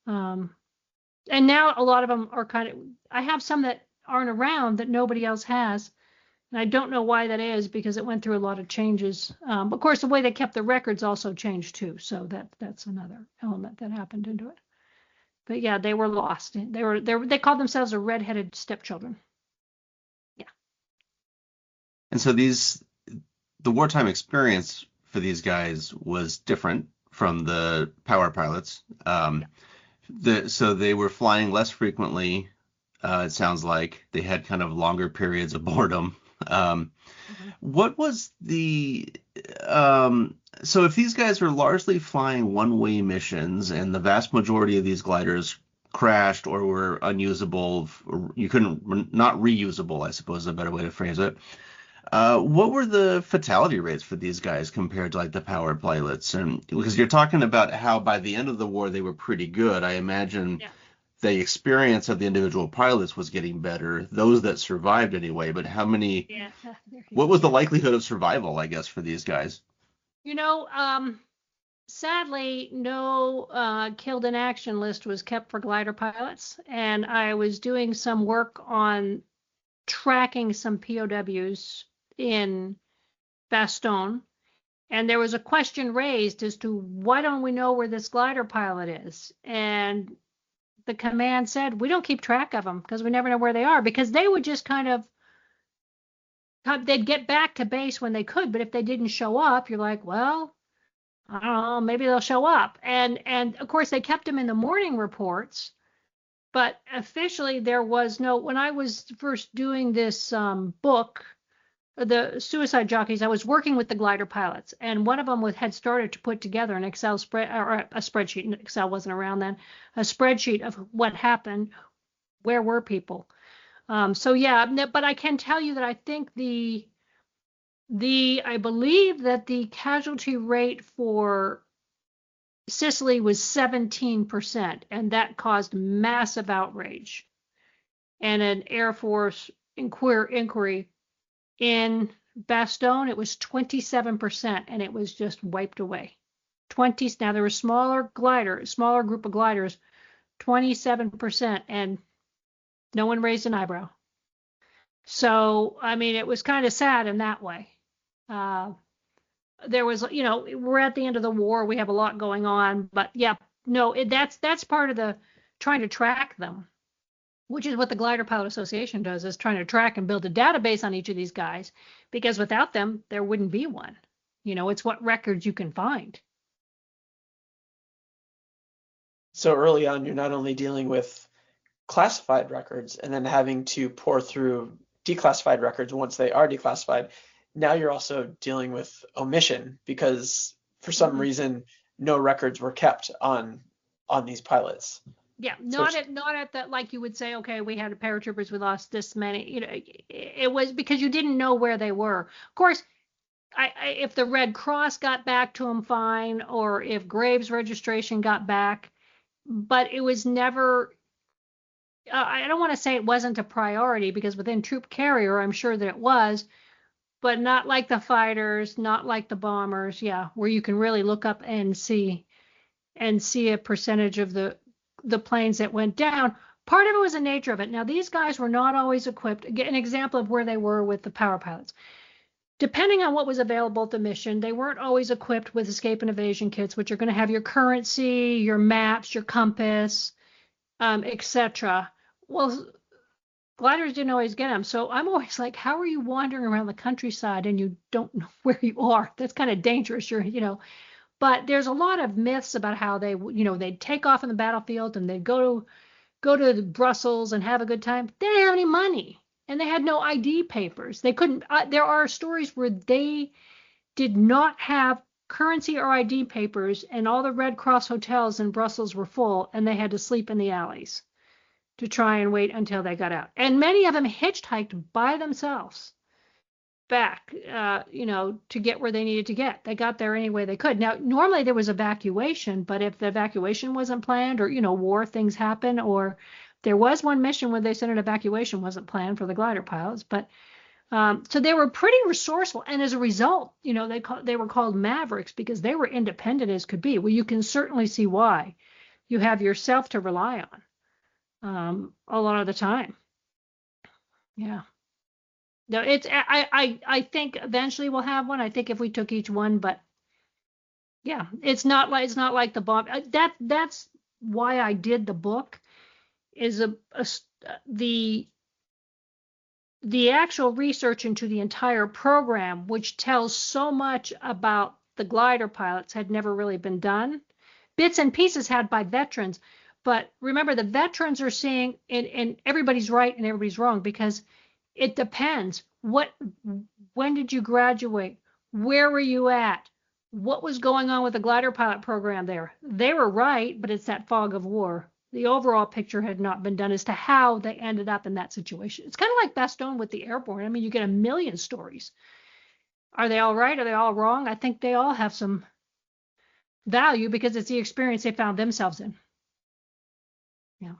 And now a lot of them are I have some that aren't around that nobody else has. And I don't know why that is, because it went through a lot of changes. Of course, the way they kept the records also changed too. So that's another element that happened into it. But yeah, they were lost. They called themselves the redheaded stepchildren. Yeah. And so the wartime experience for these guys was different from the power pilots. Yeah. So they were flying less frequently. It sounds like they had kind of longer periods of boredom. hmm What was so if these guys were largely flying one-way missions and the vast majority of these gliders crashed or were unusable, or you couldn't, not reusable, I suppose is a better way to phrase it. What were the fatality rates for these guys compared to like the power pilots? And because you're talking about how by the end of the war they were pretty good, I imagine Yeah. the experience of the individual pilots was getting better, those that survived anyway, but Yeah. There you what go. was the likelihood of survival, I guess, for these guys? You know, sadly, no killed in action list was kept for glider pilots, and I was doing some work on tracking some POWs in Bastogne, and there was a question raised as to why don't we know where this glider pilot is? And the command said, we don't keep track of them because we never know where they are, because they would just kind of they'd get back to base when they could, but if they didn't show up, you're like, well, I don't know, maybe they'll show up. And of course they kept them in the morning reports, but officially there was no, when I was first doing this book, the Suicide Jockeys, I was working with the glider pilots, and one of them had started to put together an Excel spread, or a spreadsheet. Excel wasn't around then. A spreadsheet of what happened, where were people. So yeah, but I can tell you that I think I believe that the casualty rate for Sicily was 17%, and that caused massive outrage. And an Air Force inquiry in Bastogne, it was 27%, and it was just wiped away. 20. Now there were smaller group of gliders, 27%, and no one raised an eyebrow. So, I mean, it was kind of sad in that way. Uh, there was, we're at the end of the war. We have a lot going on, but yeah, no, that's part of the trying to track them, which is what the Glider Pilot Association does, is trying to track and build a database on each of these guys, because without them, there wouldn't be one. It's what records you can find. So early on, you're not only dealing with classified records and then having to pour through declassified records once they are declassified. Now you're also dealing with omission because for some Mm-hmm. reason no records were kept on these pilots. Yeah, So not at that, like you would say, okay, we had paratroopers, we lost this many. It was because you didn't know where they were. Of course, if the Red Cross got back to them fine, or if Graves registration got back, but it was never. I don't want to say it wasn't a priority, because within troop carrier, I'm sure that it was, but not like the fighters, not like the bombers. Yeah, where you can really look up and see a percentage of the planes that went down. Part of it was the nature of it. Now, these guys were not always equipped. Get an example of where they were with the power pilots. Depending on what was available at the mission, they weren't always equipped with escape and evasion kits, which are going to have your currency, your maps, your compass, etc. Well, gliders didn't always get them. So I'm always like, how are you wandering around the countryside and you don't know where you are? That's kind of dangerous. But there's a lot of myths about how they'd take off on the battlefield and they'd go to Brussels and have a good time. They didn't have any money, and they had no ID papers. They couldn't. There are stories where they did not have currency or ID papers, and all the Red Cross hotels in Brussels were full, and they had to sleep in the alleys to try and wait until they got out. And many of them hitchhiked by themselves back, to get where they needed to get. They got there any way they could. Now, normally there was evacuation, but if the evacuation wasn't planned, or, war things happen, or there was one mission where they said an evacuation wasn't planned for the glider pilots, but so they were pretty resourceful. And as a result, they were called Mavericks because they were independent as could be. Well, you can certainly see why. You have yourself to rely on a lot of the time. Yeah. No, I think eventually we'll have one. I think if we took each one, but yeah, it's not like the bomb. That's why I did the book is the actual research into the entire program, which tells so much about the glider pilots, had never really been done. Bits and pieces had by veterans, but remember the veterans are saying, and everybody's right and everybody's wrong, because it depends. When did you graduate? Where were you at? What was going on with the glider pilot program there? They were right, but it's that fog of war. The overall picture had not been done as to how they ended up in that situation. It's kind of like Bastogne with the airborne. I mean, you get a million stories. Are they all right? Are they all wrong? I think they all have some value because it's the experience they found themselves in. Yeah.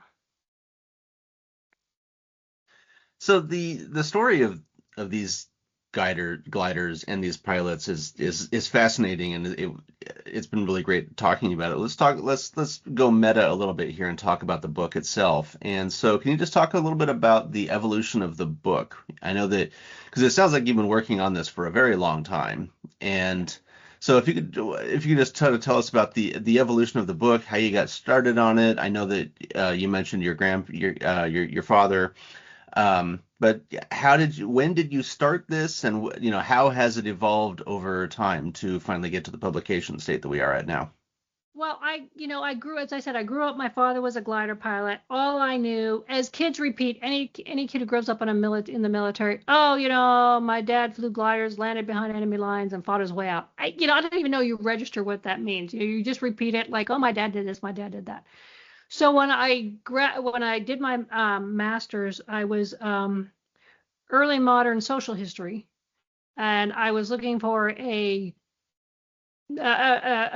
So the story of these gliders and these pilots is fascinating, and it's been really great talking about it. Let's go meta a little bit here and talk about the book itself. And so, can you just talk a little bit about the evolution of the book? I know that because it sounds like you've been working on this for a very long time, and so if you could just tell us about the evolution of the book, how you got started on it. I know that you mentioned your father. But when did you start this, and how has it evolved over time to finally get to the publication state that we are at now? Well, I grew, as I said, I grew up. My father was a glider pilot. All I knew, as kids repeat, any kid who grows up in the military, oh, my dad flew gliders, landed behind enemy lines, and fought his way out. I don't even know you register what that means. You just repeat it like, oh, my dad did this, my dad did that. So when I did my master's, I was early modern social history, and I was looking for a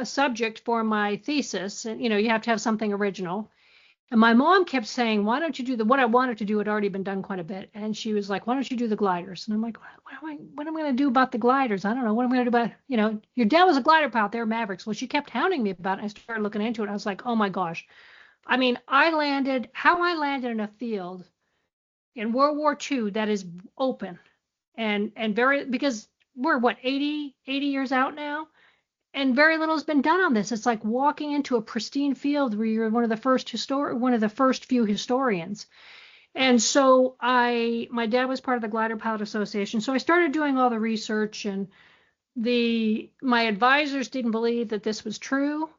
subject for my thesis. And you have to have something original. And my mom kept saying, "Why don't you do what I wanted to do had already been done quite a bit." And she was like, "Why don't you do the gliders?" And I'm like, "What am I going to do about the gliders? I don't know. What am I going to do about your dad was a glider pilot. They're Mavericks." Well, she kept hounding me about it. I started looking into it. I was like, "Oh my gosh." I mean, I landed in a field in World War II that is open and very, because we're what, 80 years out now, and very little has been done on this. It's like walking into a pristine field where you're one of the first few historians. And so my dad was part of the Glider Pilot Association, so I started doing all the research, and my advisors didn't believe that this was true.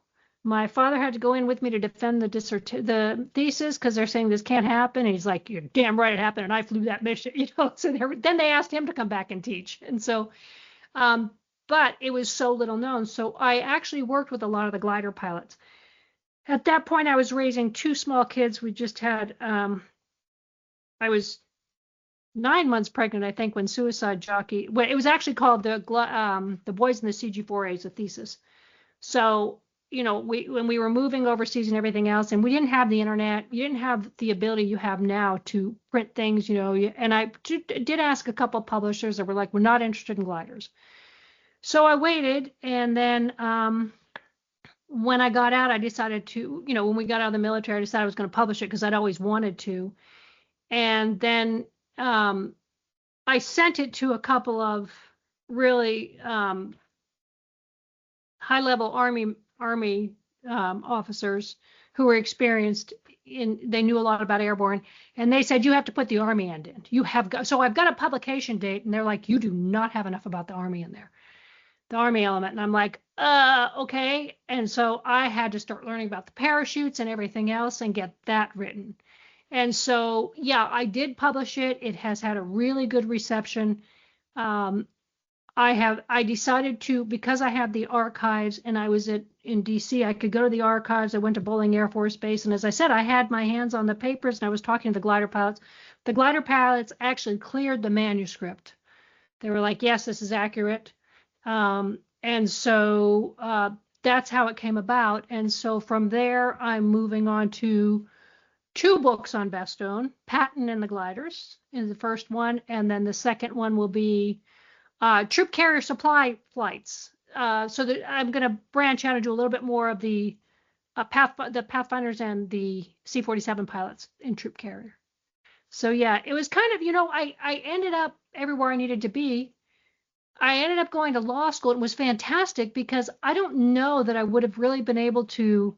My father had to go in with me to defend the thesis because they're saying this can't happen. And he's like, "You're damn right it happened, and I flew that mission." So then they asked him to come back and teach, and so, but it was so little known. So I actually worked with a lot of the glider pilots. At that point, I was raising two small kids. We just had, I was 9 months pregnant, I think, when Suicide Jockey. Well, it was actually called the Boys in the CG-4As, the thesis. So, when we were moving overseas and everything else, and we didn't have the internet, you didn't have the ability you have now to print things, and I did ask a couple publishers that were like, "We're not interested in gliders." So I waited, and then when I got out, I decided to, when we got out of the military, I decided I was going to publish it because I'd always wanted to. And then I sent it to a couple of really high-level Army officers who were experienced they knew a lot about airborne, and they said, "You have to put the Army end in. So I've got a publication date," and they're like, "You do not have enough about the Army in there, the Army element." And I'm like, okay. And so I had to start learning about the parachutes and everything else and get that written. And so, yeah, I did publish it. It has had a really good reception. I decided to, because I had the archives and I was in DC, I could go to the archives. I went to Bolling Air Force Base. And as I said, I had my hands on the papers and I was talking to the glider pilots. The glider pilots actually cleared the manuscript. They were like, "Yes, this is accurate." And so that's how it came about. And so from there, I'm moving on to two books on Bastogne, Patton and the Gliders is the first one. And then the second one will be troop carrier supply flights. So that I'm going to branch out and do a little bit more of the Pathfinders and the C-47 pilots in troop carrier. So yeah, it was kind of, I ended up everywhere I needed to be. I ended up going to law school. It was fantastic because I don't know that I would have really been able to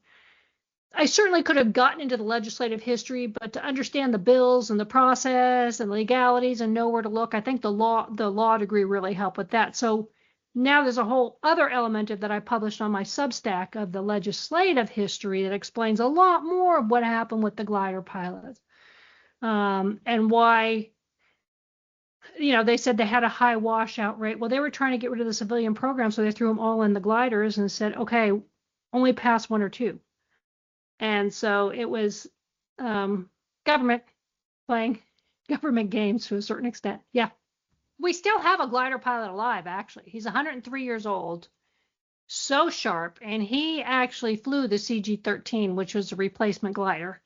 I certainly could have gotten into the legislative history, but to understand the bills and the process and legalities and know where to look, I think the law degree really helped with that. So now there's a whole other element of that I published on my Substack of the legislative history that explains a lot more of what happened with the glider pilots, and why, they said they had a high washout rate. Well, they were trying to get rid of the civilian program, so they threw them all in the gliders and said, okay, only pass one or two. And so it was government playing government games to a certain extent. Yeah. We still have a glider pilot alive, actually. He's 103 years old, so sharp, and he actually flew the CG-13, which was a replacement glider.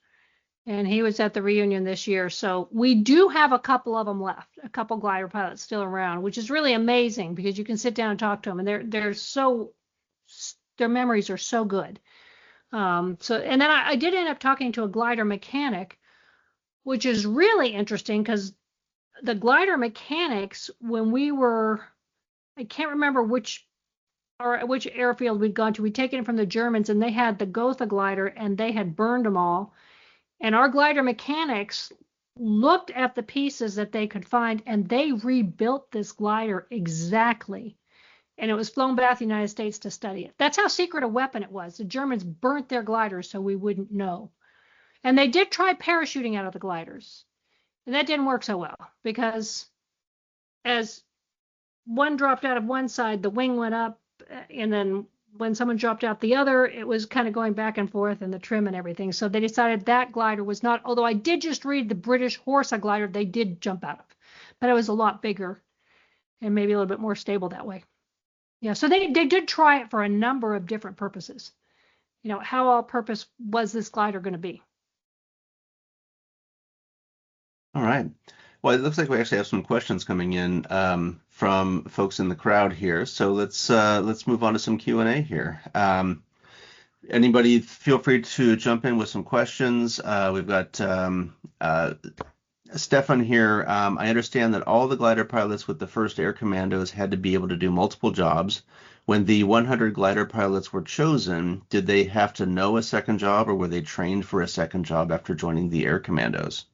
And he was at the reunion this year. So we do have a couple of them left, a couple glider pilots still around, which is really amazing because you can sit down and talk to them, and their memories are so good. And then I did end up talking to a glider mechanic, which is really interesting because the glider mechanics, I can't remember which airfield we'd gone to. We'd taken it from the Germans, and they had the Gotha glider, and they had burned them all. And our glider mechanics looked at the pieces that they could find, and they rebuilt this glider exactly. And it was flown back to the United States to study it. That's how secret a weapon it was. The Germans burnt their gliders so we wouldn't know. And they did try parachuting out of the gliders. And that didn't work so well because as one dropped out of one side, the wing went up. And then when someone dropped out the other, it was kind of going back and forth and the trim and everything. So they decided that glider was not, although I did just read the British Horsa glider, they did jump out of. But it was a lot bigger and maybe a little bit more stable that way. Yeah, so they did try it for a number of different purposes. How all-purpose was this glider going to be? All right. Well, it looks like we actually have some questions coming in from folks in the crowd here. So let's move on to some Q&A here. Anybody feel free to jump in with some questions. We've got Stefan here. I understand that all the glider pilots with the first air commandos had to be able to do multiple jobs. When the 100 glider pilots were chosen, did they have to know a second job, or were they trained for a second job after joining the air commandos?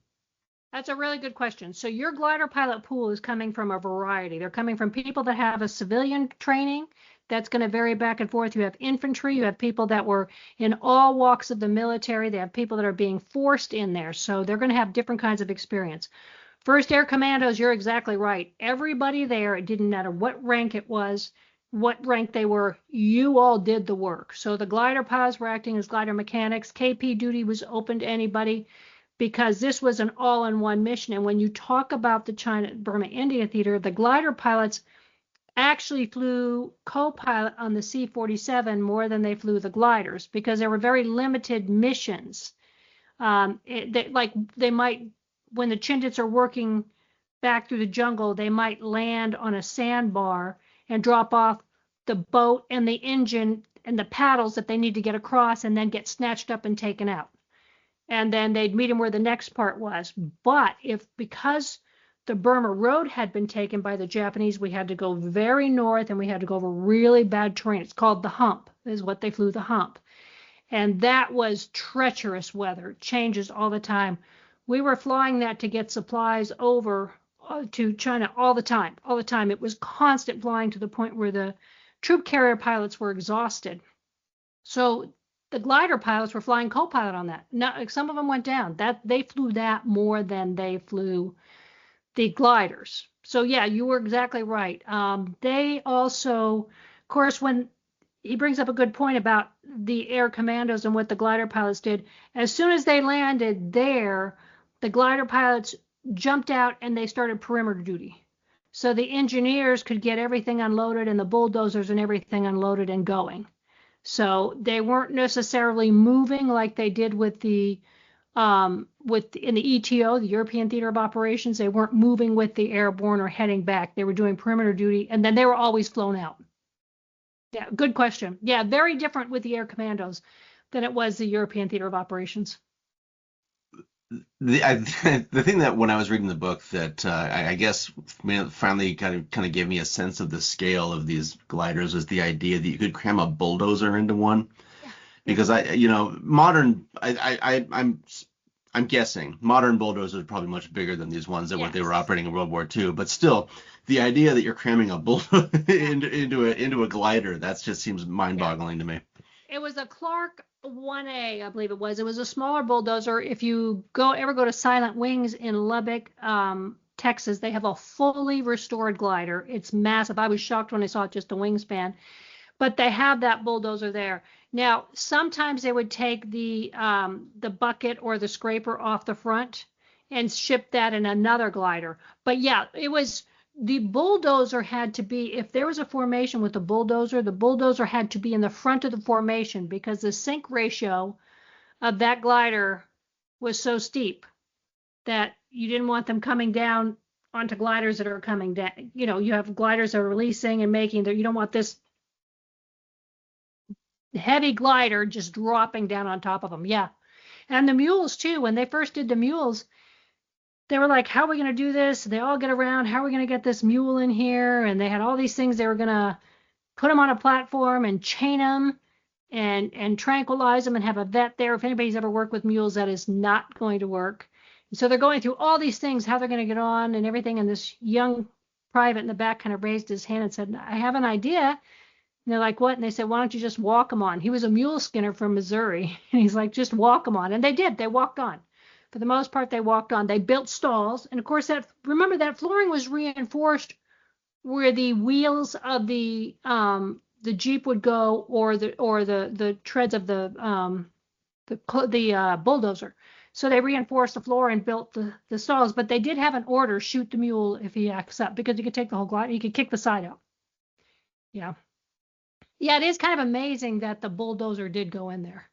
That's a really good question. So your glider pilot pool is coming from a variety. They're coming from people that have a civilian training. That's going to vary back and forth. You have infantry. You have people that were in all walks of the military. They have people that are being forced in there. So they're going to have different kinds of experience. First Air Commandos, you're exactly right. Everybody there, it didn't matter what rank it was, what rank they were, you all did the work. So the glider pilots were acting as glider mechanics. KP duty was open to anybody because this was an all-in-one mission. And when you talk about the China-Burma-India theater, the glider pilots actually flew co-pilot on the C-47 more than they flew the gliders because there were very limited missions. They might, when the Chindits are working back through the jungle, they might land on a sandbar and drop off the boat and the engine and the paddles that they need to get across and then get snatched up and taken out. And then they'd meet him where the next part was. But because the Burma Road had been taken by the Japanese, we had to go very north and we had to go over really bad terrain. It's called the hump, is what they flew, the hump. And that was treacherous weather. It changes all the time. We were flying that to get supplies over to China all the time. It was constant flying to the point where the troop carrier pilots were exhausted. So the glider pilots were flying co-pilot on that. Now, some of them went down. They flew that more than they flew the gliders. So yeah, you were exactly right. They also, of course, when he brings up a good point about the air commandos and what the glider pilots did. As soon as they landed there, the glider pilots jumped out and they started perimeter duty. So the engineers could get everything unloaded and the bulldozers and everything unloaded and going. So they weren't necessarily moving like they did in the ETO, the European Theater of Operations. They weren't moving with the airborne or heading back. They were doing perimeter duty, and then they were always flown out. Yeah, good question. Yeah, very different with the air commandos than it was the European Theater of Operations. The thing that when I was reading the book that I guess finally kind of gave me a sense of the scale of these gliders was the idea that you could cram a bulldozer into one. Because I'm guessing modern bulldozers are probably much bigger than these ones that were they were Yes. operating in World War II. But still, the idea that you're cramming a bulldozer Yeah. into a glider, that just seems Yeah. mind-boggling to me. It was a Clark 1A, I believe it was. It was a smaller bulldozer. If you ever go to Silent Wings in Lubbock, Texas, they have a fully restored glider. It's massive. I was shocked when I saw it, just a wingspan. But they have that bulldozer there. Now, sometimes they would take the bucket or the scraper off the front and ship that in another glider. But yeah, it was the bulldozer had to be, if there was a formation with the bulldozer had to be in the front of the formation because the sink ratio of that glider was so steep that you didn't want them coming down onto gliders that are coming down. You have gliders that are releasing and making that you don't want this heavy glider just dropping down on top of them. Yeah. And the mules too, when they first did the mules, they were like, how are we going to do this? They all get around. How are we going to get this mule in here? And they had all these things. They were going to put them on a platform and chain them and tranquilize them and have a vet there. If anybody's ever worked with mules, that is not going to work. And so they're going through all these things, how they're going to get on and everything. And this young private in the back kind of raised his hand and said, I have an idea. And they're like, what? And they said, why don't you just walk them on? He was a mule skinner from Missouri. And he's like, just walk them on. And they did. They walked on. For the most part, they walked on. They built stalls. And of course, remember that flooring was reinforced where the wheels of the Jeep would go or the treads of the bulldozer. So they reinforced the floor and built the stalls. But they did have an order, shoot the mule if he acts up, because you could take the whole glide. You could kick the side out. Yeah. Yeah, it is kind of amazing that the bulldozer did go in there.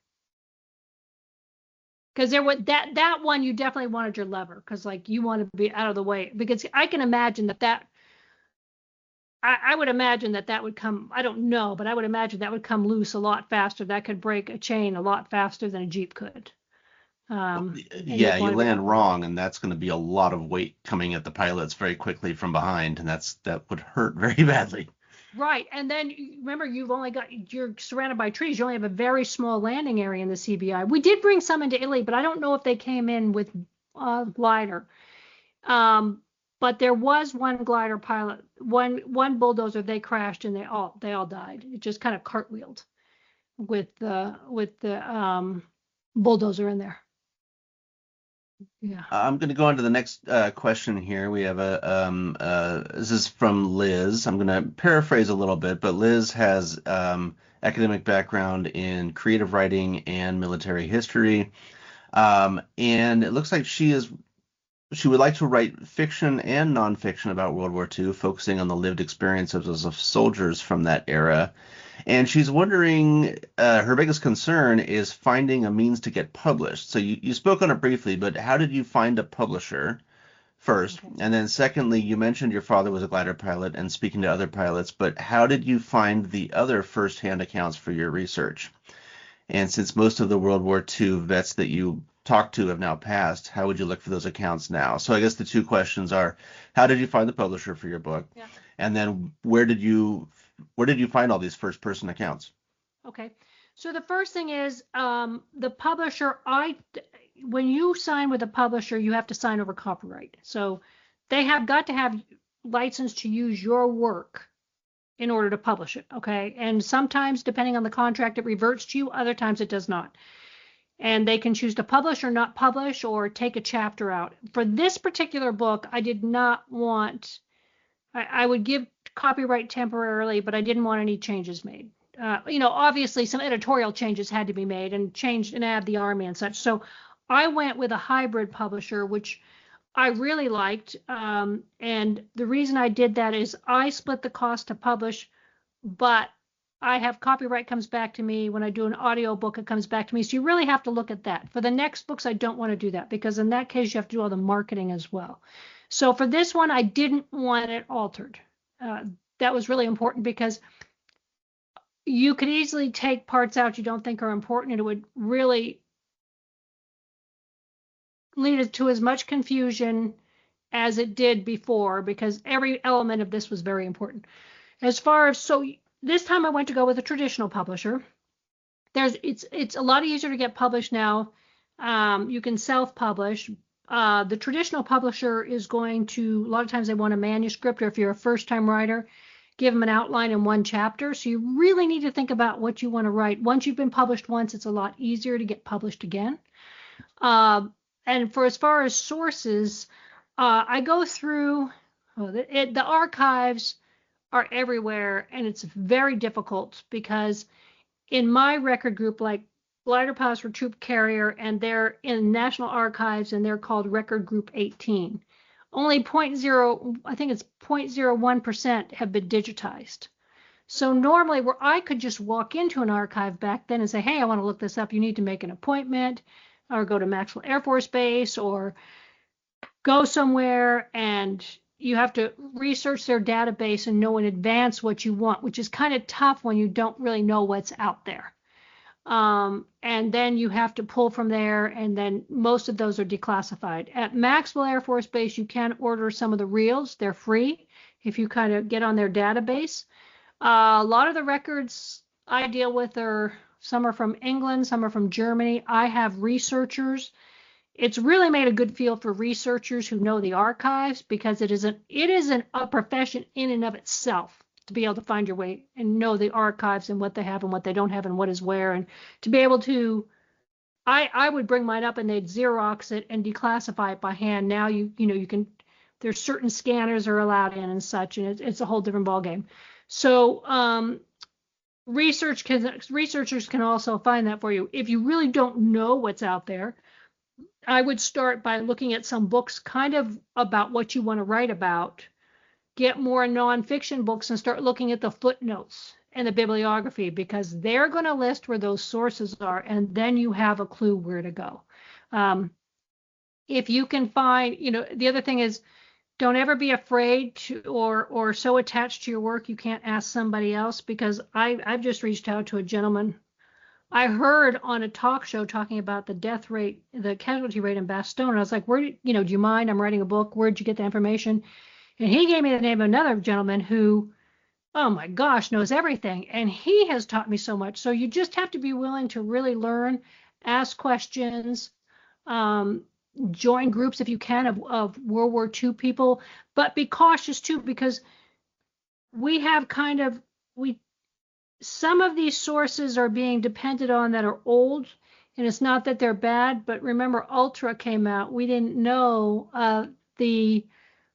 Because there was that one you definitely wanted your lever because like you want to be out of the way because I can imagine that I would imagine that would come. I don't know, but I would imagine that would come loose a lot faster. That could break a chain a lot faster than a Jeep could. Yeah, you land wrong, and that's going to be a lot of weight coming at the pilots very quickly from behind, and that would hurt very badly. Right, and then remember, you're surrounded by trees. You only have a very small landing area in the CBI. We did bring some into Italy, but I don't know if they came in with glider. But there was one glider pilot, one bulldozer. They crashed and they all died. It just kind of cartwheeled with the bulldozer in there. Yeah. I'm going to go on to the next question here. We have this is from Liz. I'm going to paraphrase a little bit, but Liz has academic background in creative writing and military history, and it looks like she would like to write fiction and nonfiction about World War II, focusing on the lived experiences of soldiers from that era. And she's wondering, her biggest concern is finding a means to get published. So you spoke on it briefly, but how did you find a publisher first? Okay. And then secondly, you mentioned your father was a glider pilot and speaking to other pilots, but how did you find the other firsthand accounts for your research? And since most of the World War II vets that you talked to have now passed, how would you look for those accounts now? So I guess the two questions are, how did you find the publisher for your book? Yeah. And then where did you find all these first person accounts? Okay. So the first thing is the publisher, when you sign with a publisher, you have to sign over copyright. So they have got to have license to use your work in order to publish it. Okay. And sometimes, depending on the contract, it reverts to you. Other times it does not. And they can choose to publish or not publish or take a chapter out. For this particular book, I did not want, I would give copyright temporarily, but I didn't want any changes made. Obviously some editorial changes had to be made and changed and add the Army and such. So I went with a hybrid publisher, which I really liked. And the reason I did that is I split the cost to publish, but I have copyright comes back to me. When I do an audio book, it comes back to me. So you really have to look at that. For the next books, I don't want to do that because in that case, you have to do all the marketing as well. So for this one, I didn't want it altered. That was really important because you could easily take parts out you don't think are important, and it would really lead to as much confusion as it did before because every element of this was very important. So this time I went to go with a traditional publisher. it's a lot easier to get published now. You can self-publish. The traditional publisher is going to, a lot of times they want a manuscript, or if you're a first-time writer, give them an outline in one chapter. So you really need to think about what you want to write. Once you've been published once, it's a lot easier to get published again. And for as far as sources, I go through, the archives are everywhere, and it's very difficult because in my record group, like glider pilots for troop carrier, and they're in National Archives, and they're called Record Group 18. Only 0.0, I think it's 0.01% have been digitized. So normally, where I could just walk into an archive back then and say, hey, I want to look this up, you need to make an appointment, or go to Maxwell Air Force Base, or go somewhere, and you have to research their database and know in advance what you want, which is kind of tough when you don't really know what's out there. And then you have to pull from there, and then most of those are declassified. At Maxwell Air Force Base, you can order some of the reels. They're free if you kind of get on their database. A lot of the records I deal with some are from England, some are from Germany. I have researchers. It's really made a good field for researchers who know the archives, because it isn't a profession in and of itself to be able to find your way and know the archives and what they have and what they don't have and what is where, and to be able to, I would bring mine up and they'd Xerox it and declassify it by hand. Now you can, there's certain scanners are allowed in and such, and it's a whole different ballgame. So researchers can also find that for you. If you really don't know what's out there, I would start by looking at some books kind of about what you want to write about. Get more nonfiction books and start looking at the footnotes and the bibliography, because they're going to list where those sources are, and then you have a clue where to go. If you can find, the other thing is, don't ever be afraid to, or so attached to your work you can't ask somebody else, because I've just reached out to a gentleman I heard on a talk show talking about the death rate, the casualty rate in Bastogne. And I was like, do you mind? I'm writing a book. Where'd you get the information? And he gave me the name of another gentleman who, oh my gosh, knows everything. And he has taught me so much. So you just have to be willing to really learn, ask questions, join groups if you can of World War II people, but be cautious too, because some of these sources are being depended on that are old, and it's not that they're bad, but remember Ultra came out. We didn't know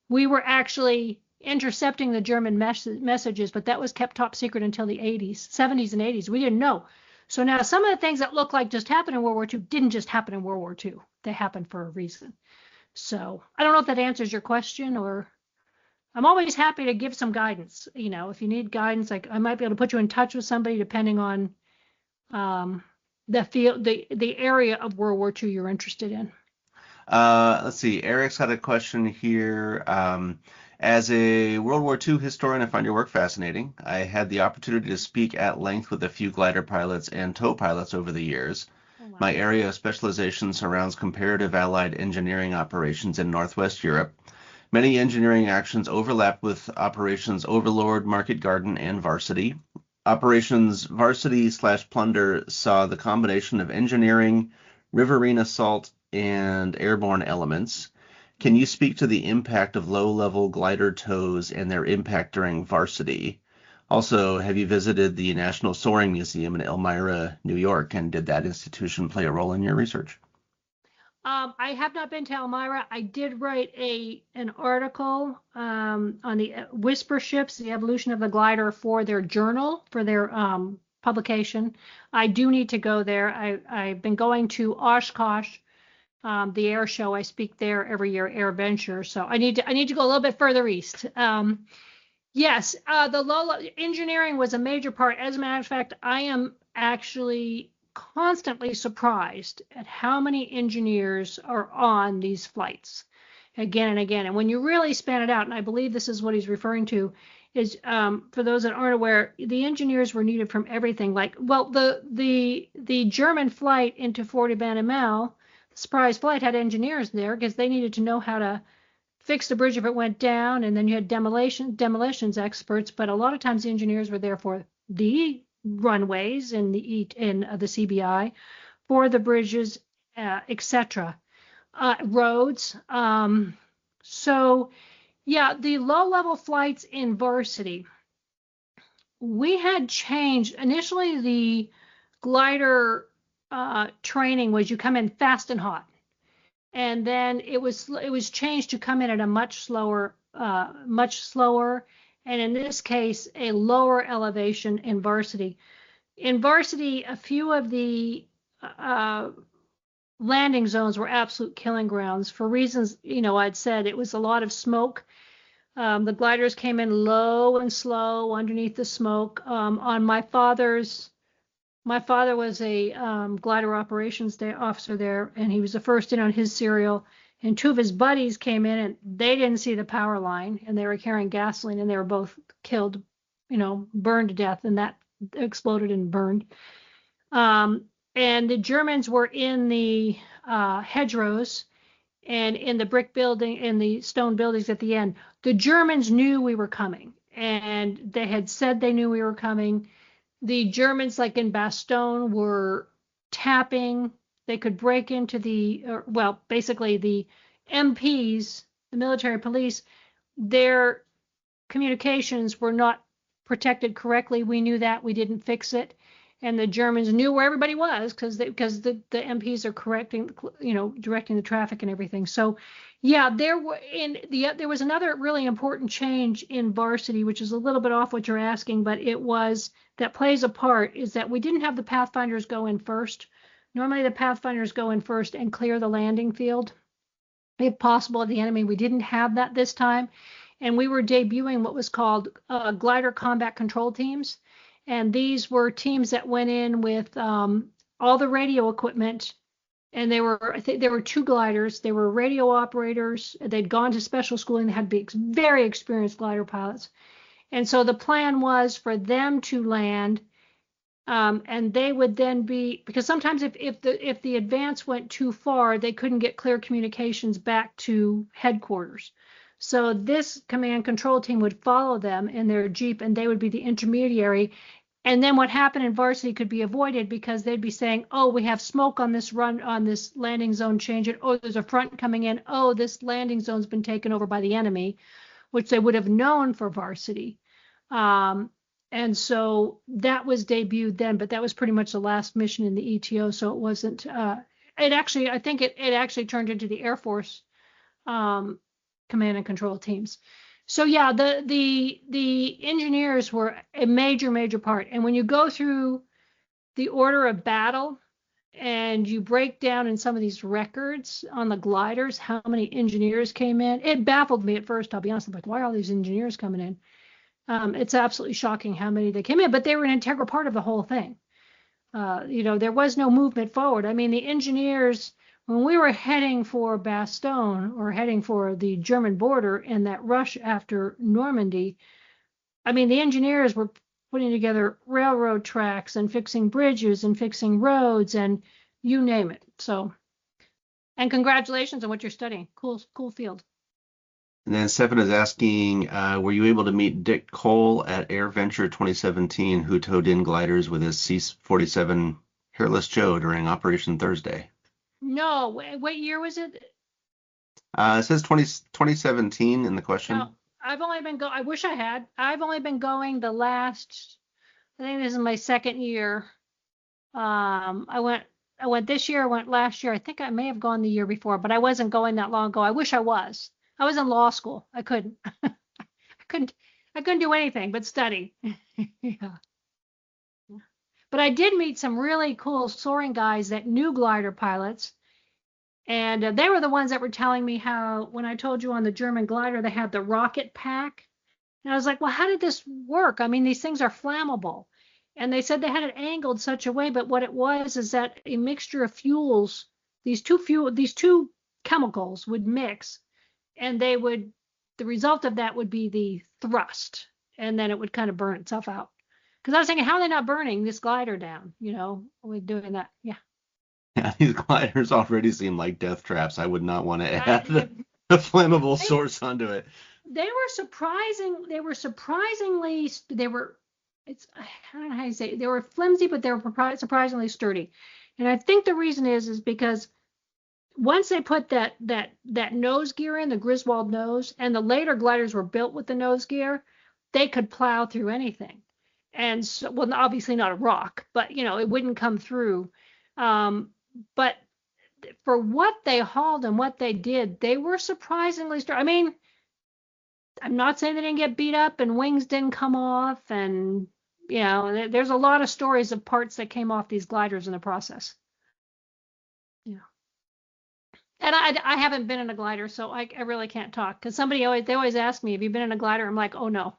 we were actually intercepting the German messages, but that was kept top secret until the 70s and 80s. We didn't know. So now some of the things that look like just happened in World War II didn't just happen in World War II. They happened for a reason. So I don't know if that answers your question, or I'm always happy to give some guidance. If you need guidance, I might be able to put you in touch with somebody depending on the field, the area of World War II you're interested in. Let's see. Eric's got a question here. As a World War II historian, I find your work fascinating. I had the opportunity to speak at length with a few glider pilots and tow pilots over the years. Oh, wow. My area of specialization surrounds comparative Allied engineering operations in Northwest Europe. Many engineering actions overlap with Operations Overlord, Market Garden, and Varsity. Operations Varsity/Plunder saw the combination of engineering, riverine assault, and airborne elements. Can you speak to the impact of low-level glider tows and their impact during Varsity? Also, have you visited the National Soaring Museum in Elmira, New York, and did that institution play a role in your research? I have not been to Elmira. I did write an article on the Whisper ships, the evolution of the glider, for their journal, for their publication. I do need to go there. I've been going to Oshkosh, the air show. I speak there every year, Air Venture. So I need to go a little bit further east. Yes, the engineering was a major part. As a matter of fact, I am actually constantly surprised at how many engineers are on these flights again and again. And when you really span it out, and I believe this is what he's referring to, is for those that aren't aware, the engineers were needed from everything. Like, well, the German flight into Fort Banamel, the surprise flight, had engineers there because they needed to know how to fix the bridge if it went down, and then you had demolitions experts. But a lot of times the engineers were there for the runways in the CBI, for the bridges, etc. Roads. So yeah, the low-level flights in varsity, we had changed. Initially, the glider training was you come in fast and hot, and then it was changed to come in at a much slower, and in this case, a lower elevation in varsity. In varsity, a few of the landing zones were absolute killing grounds for reasons, I'd said it was a lot of smoke. The gliders came in low and slow underneath the smoke. On my father was a glider operations officer there, and he was the first in on his serial. And two of his buddies came in, and they didn't see the power line, and they were carrying gasoline, and they were both killed, burned to death, and that exploded and burned. And the Germans were in the hedgerows and in the brick building, in the stone buildings at the end. The Germans knew we were coming, and they had said they knew we were coming. The Germans, like in Bastogne, were tapping. They could break into basically the MPs, the military police, their communications were not protected correctly. We knew that. We didn't fix it. And the Germans knew where everybody was because the MPs are directing the traffic and everything. So, yeah, there was another really important change in varsity, which is a little bit off what you're asking, but that plays a part, is that we didn't have the Pathfinders go in first. Normally, the Pathfinders go in first and clear the landing field, if possible, of the enemy. We didn't have that this time, and we were debuting what was called glider combat control teams. And these were teams that went in with all the radio equipment, and I think there were two gliders. They were radio operators. They'd gone to special schooling. They had to be very experienced glider pilots. And so the plan was for them to land, and they would then because sometimes if the advance went too far, they couldn't get clear communications back to headquarters. So this command control team would follow them in their Jeep, and they would be the intermediary. And then what happened in varsity could be avoided because they'd be saying, oh, we have smoke on this landing zone, change it. Oh, there's a front coming in. Oh, this landing zone's been taken over by the enemy, which they would have known for varsity. And so that was debuted then, but that was pretty much the last mission in the ETO. So it wasn't, I think it actually turned into the Air Force command and control teams. So yeah, the engineers were a major part. And when you go through the order of battle and you break down in some of these records on the gliders how many engineers came in, it baffled me at first. I'll be honest, I'm like, why are all these engineers coming in? It's absolutely shocking how many they came in, but they were an integral part of the whole thing. There was no movement forward. I mean, the engineers, when we were heading for Bastogne or heading for the German border and that rush after Normandy, I mean, the engineers were putting together railroad tracks and fixing bridges and fixing roads and you name it. So, and congratulations on what you're studying. Cool field. And then Stefan is asking, were you able to meet Dick Cole at AirVenture 2017, who towed in gliders with his C-47 Hairless Joe during Operation Thursday? No, what year was it? It says 2017 in the question. No, I've only been I wish I had. I've only been going I think this is my second year. I went this year, I went last year. I think I may have gone the year before, but I wasn't going that long ago. I wish I was. I was in law school. I couldn't. I couldn't do anything but study. Yeah. But I did meet some really cool soaring guys that knew glider pilots. And they were the ones that were telling me how, when I told you on the German glider, they had the rocket pack. And I was like, well, how did this work? I mean, these things are flammable. And they said they had it angled such a way, but what it was is that a mixture of fuels, these two chemicals would mix, and the result of that would be the thrust, and then it would kind of burn itself out. Because I was thinking, how are they not burning this glider down? With doing that. Yeah. Yeah, these gliders already seem like death traps. I would not want to add the flammable source onto it. They were I don't know how you say it. They were flimsy, but they were surprisingly sturdy. And I think the reason is because once they put that nose gear in, the Griswold nose, and the later gliders were built with the nose gear, they could plow through anything. And so, well, obviously not a rock, but it wouldn't come through. But for what they hauled and what they did, they were surprisingly strong. I mean, I'm not saying they didn't get beat up and wings didn't come off, and there's a lot of stories of parts that came off these gliders in the process. Yeah. And I haven't been in a glider, so I really can't talk, because they always ask me, have you been in a glider? I'm like, oh no.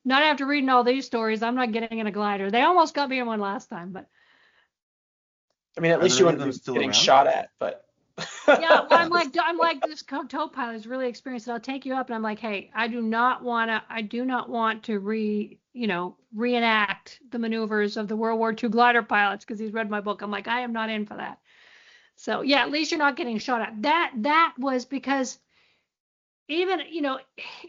Not after reading all these stories, I'm not getting in a glider. They almost got me in one last time, but I mean, at least you wouldn't be getting shot at, but yeah, well, I'm like this tow pilot is really experienced, and I'll take you up, and I'm like, hey, I do not want to reenact the maneuvers of the World War II glider pilots, because he's read my book. I'm like, I am not in for that. So yeah, at least you're not getting shot at. That was because even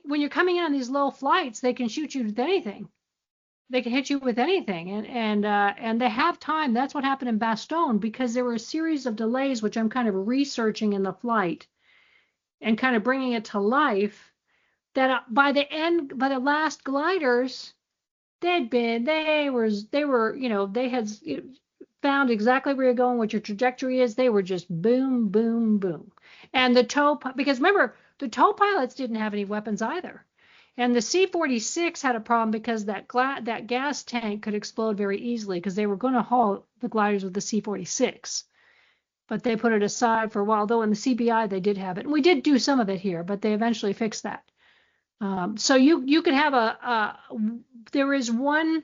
when you're coming in on these low flights, they can shoot you with anything. They can hit you with anything, and they have time. That's what happened in Bastogne, because there were a series of delays, which I'm kind of researching in the flight and kind of bringing it to life. That by the last gliders, they had found exactly where you're going, what your trajectory is. They were just boom, boom, boom. And because remember, the tow pilots didn't have any weapons either. And the C-46 had a problem because that gas tank could explode very easily, because they were going to haul the gliders with the C-46. But they put it aside for a while, though in the CBI they did have it. And we did do some of it here, but they eventually fixed that. So you could have there is one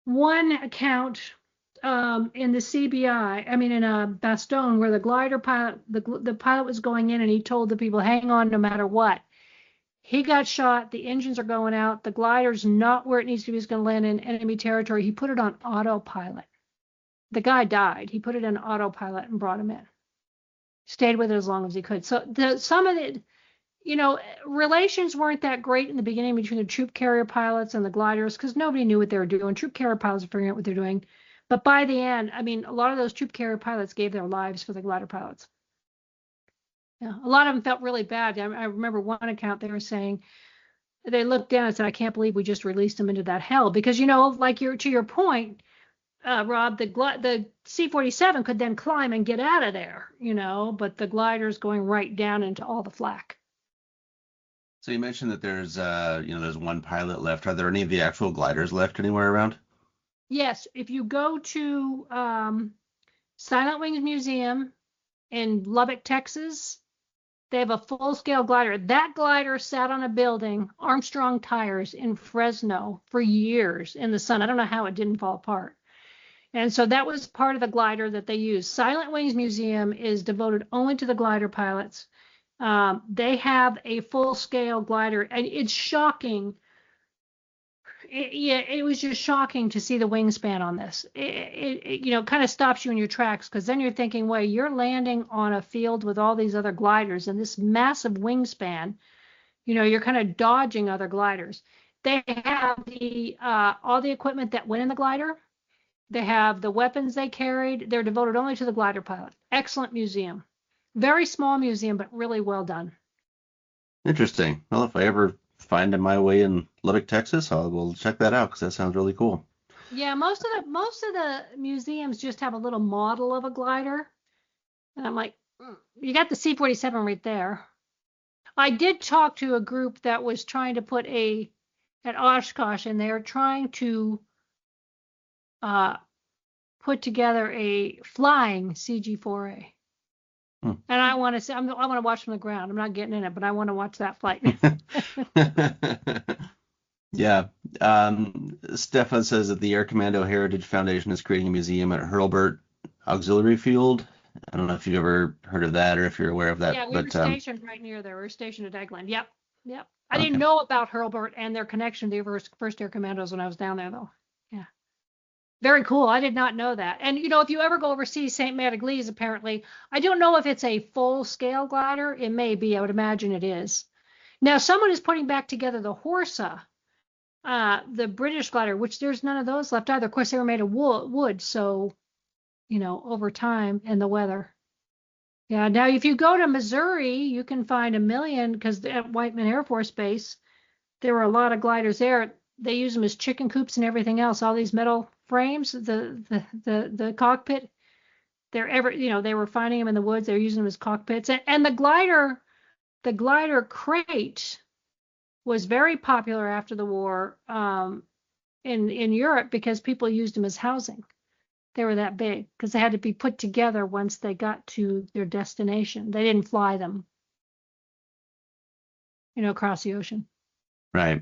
account in the CBI, I mean in Bastogne, where the glider pilot, the pilot was going in and he told the people, hang on no matter what. He got shot. The engines are going out. The glider's not where it needs to be. It's going to land in enemy territory. He put it on autopilot. The guy died. He put it in autopilot and brought him in. Stayed with it as long as he could. So some of it, relations weren't that great in the beginning between the troop carrier pilots and the gliders, because nobody knew what they were doing. Troop carrier pilots were figuring out what they're doing. But by the end, I mean, a lot of those troop carrier pilots gave their lives for the glider pilots. Yeah, a lot of them felt really bad. I remember one account, they were saying, they looked down and said, I can't believe we just released them into that hell. Because, like to your point, Rob, the C-47 could then climb and get out of there, but the glider's going right down into all the flak. So you mentioned that there's one pilot left. Are there any of the actual gliders left anywhere around? Yes, if you go to Silent Wings Museum in Lubbock, Texas, they have a full-scale glider. That glider sat on a building, Armstrong Tires, in Fresno for years in the sun. I don't know how it didn't fall apart. And so that was part of the glider that they used. Silent Wings Museum is devoted only to the glider pilots. They have a full-scale glider, and it's shocking. It was just shocking to see the wingspan on this. It kind of stops you in your tracks, because then you're thinking, well, you're landing on a field with all these other gliders and this massive wingspan. You're kind of dodging other gliders. They have all the equipment that went in the glider. They have the weapons they carried. They're devoted only to the glider pilot. Excellent museum. Very small museum, but really well done. Interesting. Well, if I ever find my way in Lubbock, Texas, we'll check that out, because that sounds really cool. Yeah, most of the museums just have a little model of a glider, and I'm like, you got the C-47 right there. I did talk to a group that was trying to put at Oshkosh, and they're trying to put together a flying CG-4A. And I want to watch from the ground. I'm not getting in it, but I want to watch that flight. Yeah. Stefan says that the Air Commando Heritage Foundation is creating a museum at Hurlburt Auxiliary Field. I don't know if you've ever heard of that or if you're aware of that. Yeah, we were stationed right near there. We were stationed at Eglin. Yep. I didn't know about Hurlburt and their connection to the first Air Commandos when I was down there, though. Yeah. Very cool. I did not know that. And, if you ever go overseas, St. Matt-Église, apparently, I don't know if it's a full-scale glider. It may be. I would imagine it is. Now, someone is putting back together the Horsa, The British glider, which there's none of those left either. Of course, they were made of wood, so over time and the weather. Yeah. Now, if you go to Missouri, you can find a million because at Whiteman Air Force Base, there were a lot of gliders there. They use them as chicken coops and everything else. All these metal frames, the cockpit. They were finding them in the woods. They're using them as cockpits. And the glider crate was very popular after the war in Europe because people used them as housing. They were that big because they had to be put together once they got to their destination. They didn't fly them, across the ocean. Right.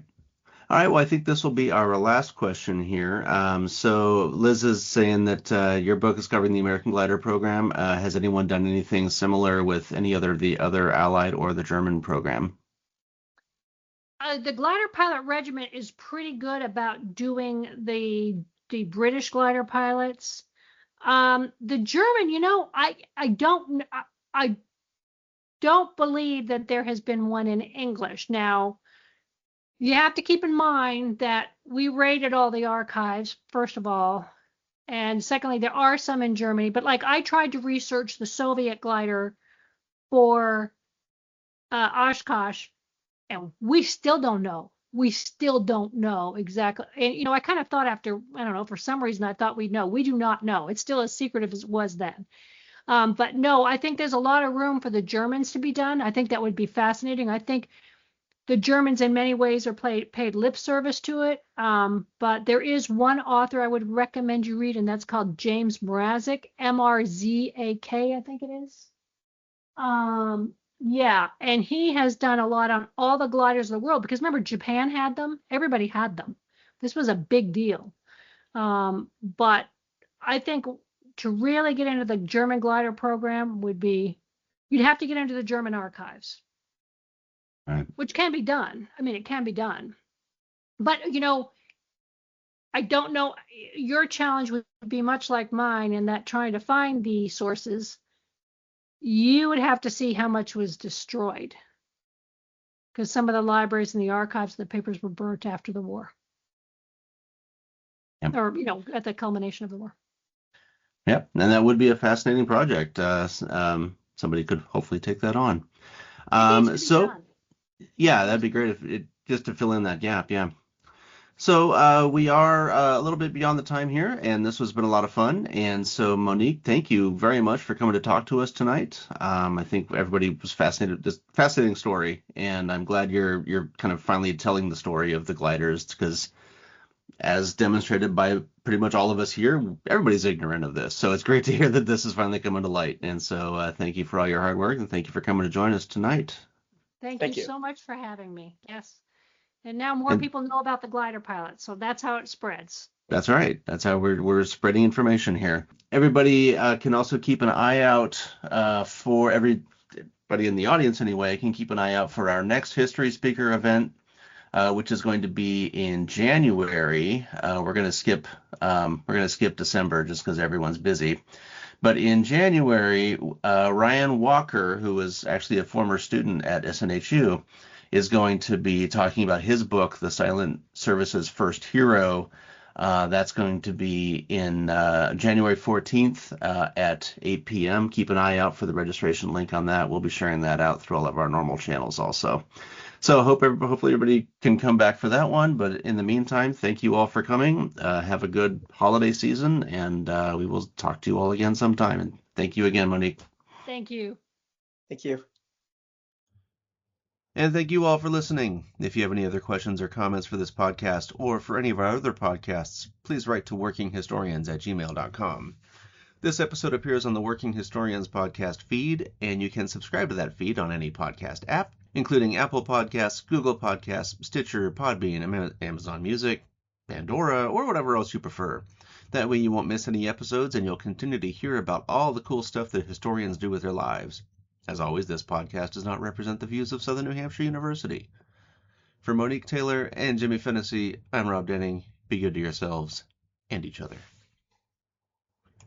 All right. Well, I think this will be our last question here. So Liz is saying that your book is covering the American glider program. Has anyone done anything similar with the other Allied or the German program? The glider pilot regiment is pretty good about doing the British glider pilots. The German, I don't believe that there has been one in English. Now, you have to keep in mind that we raided all the archives, first of all. And secondly, there are some in Germany, but like I tried to research the Soviet glider for Oshkosh, and we still don't know. We still don't know exactly. And, I kind of thought after, I don't know, for some reason, I thought we'd know. We do not know. It's still as secretive as it was then. But no, I think there's a lot of room for the Germans to be done. I think that would be fascinating. I think the Germans in many ways are paid lip service to it. But there is one author I would recommend you read, and that's called James Mrazek, Mrzak, I think it is. Yeah, and he has done a lot on all the gliders of the world because remember, Japan had them. Everybody had them. This was a big deal. But I think to really get into the German glider program you'd have to get into the German archives. Right. Which can be done. I mean, it can be done. But, I don't know. Your challenge would be much like mine in that trying to find the sources, you would have to see how much was destroyed. Because some of the libraries and the archives of the papers were burnt after the war. Yep. Or, at the culmination of the war. Yep. And that would be a fascinating project. Somebody could hopefully take that on. Yeah, that'd be great just to fill in that gap. Yeah. So we are a little bit beyond the time here, and this has been a lot of fun. And so, Monique, thank you very much for coming to talk to us tonight. I think everybody was fascinated. This fascinating story, and I'm glad you're kind of finally telling the story of the gliders because, as demonstrated by pretty much all of us here, everybody's ignorant of this. So it's great to hear that this is finally coming to light. And so, thank you for all your hard work, and thank you for coming to join us tonight. Thank you so much for having me. Yes. And now more people know about the glider pilot, so that's how it spreads. That's right. That's how we're spreading information here. Everybody can also keep an eye out for everybody in the audience anyway. Can keep an eye out for our next history speaker event, which is going to be in January. We're going to skip December just because everyone's busy. But in January, Ryan Walker, who was actually a former student at SNHU, is going to be talking about his book, The Silent Service's First Hero. That's going to be in January 14th at 8 p.m. Keep an eye out for the registration link on that. We'll be sharing that out through all of our normal channels also. So hopefully everybody can come back for that one. But in the meantime, thank you all for coming. Have a good holiday season, and we will talk to you all again sometime. And thank you again, Monique. Thank you. Thank you. And thank you all for listening. If you have any other questions or comments for this podcast or for any of our other podcasts, please write to workinghistorians@gmail.com. This episode appears on the Working Historians podcast feed, and you can subscribe to that feed on any podcast app, including Apple Podcasts, Google Podcasts, Stitcher, Podbean, Amazon Music, Pandora, or whatever else you prefer. That way you won't miss any episodes, and you'll continue to hear about all the cool stuff that historians do with their lives. As always, this podcast does not represent the views of Southern New Hampshire University. For Monique Taylor and Jimmy Fennessy, I'm Rob Denning. Be good to yourselves and each other.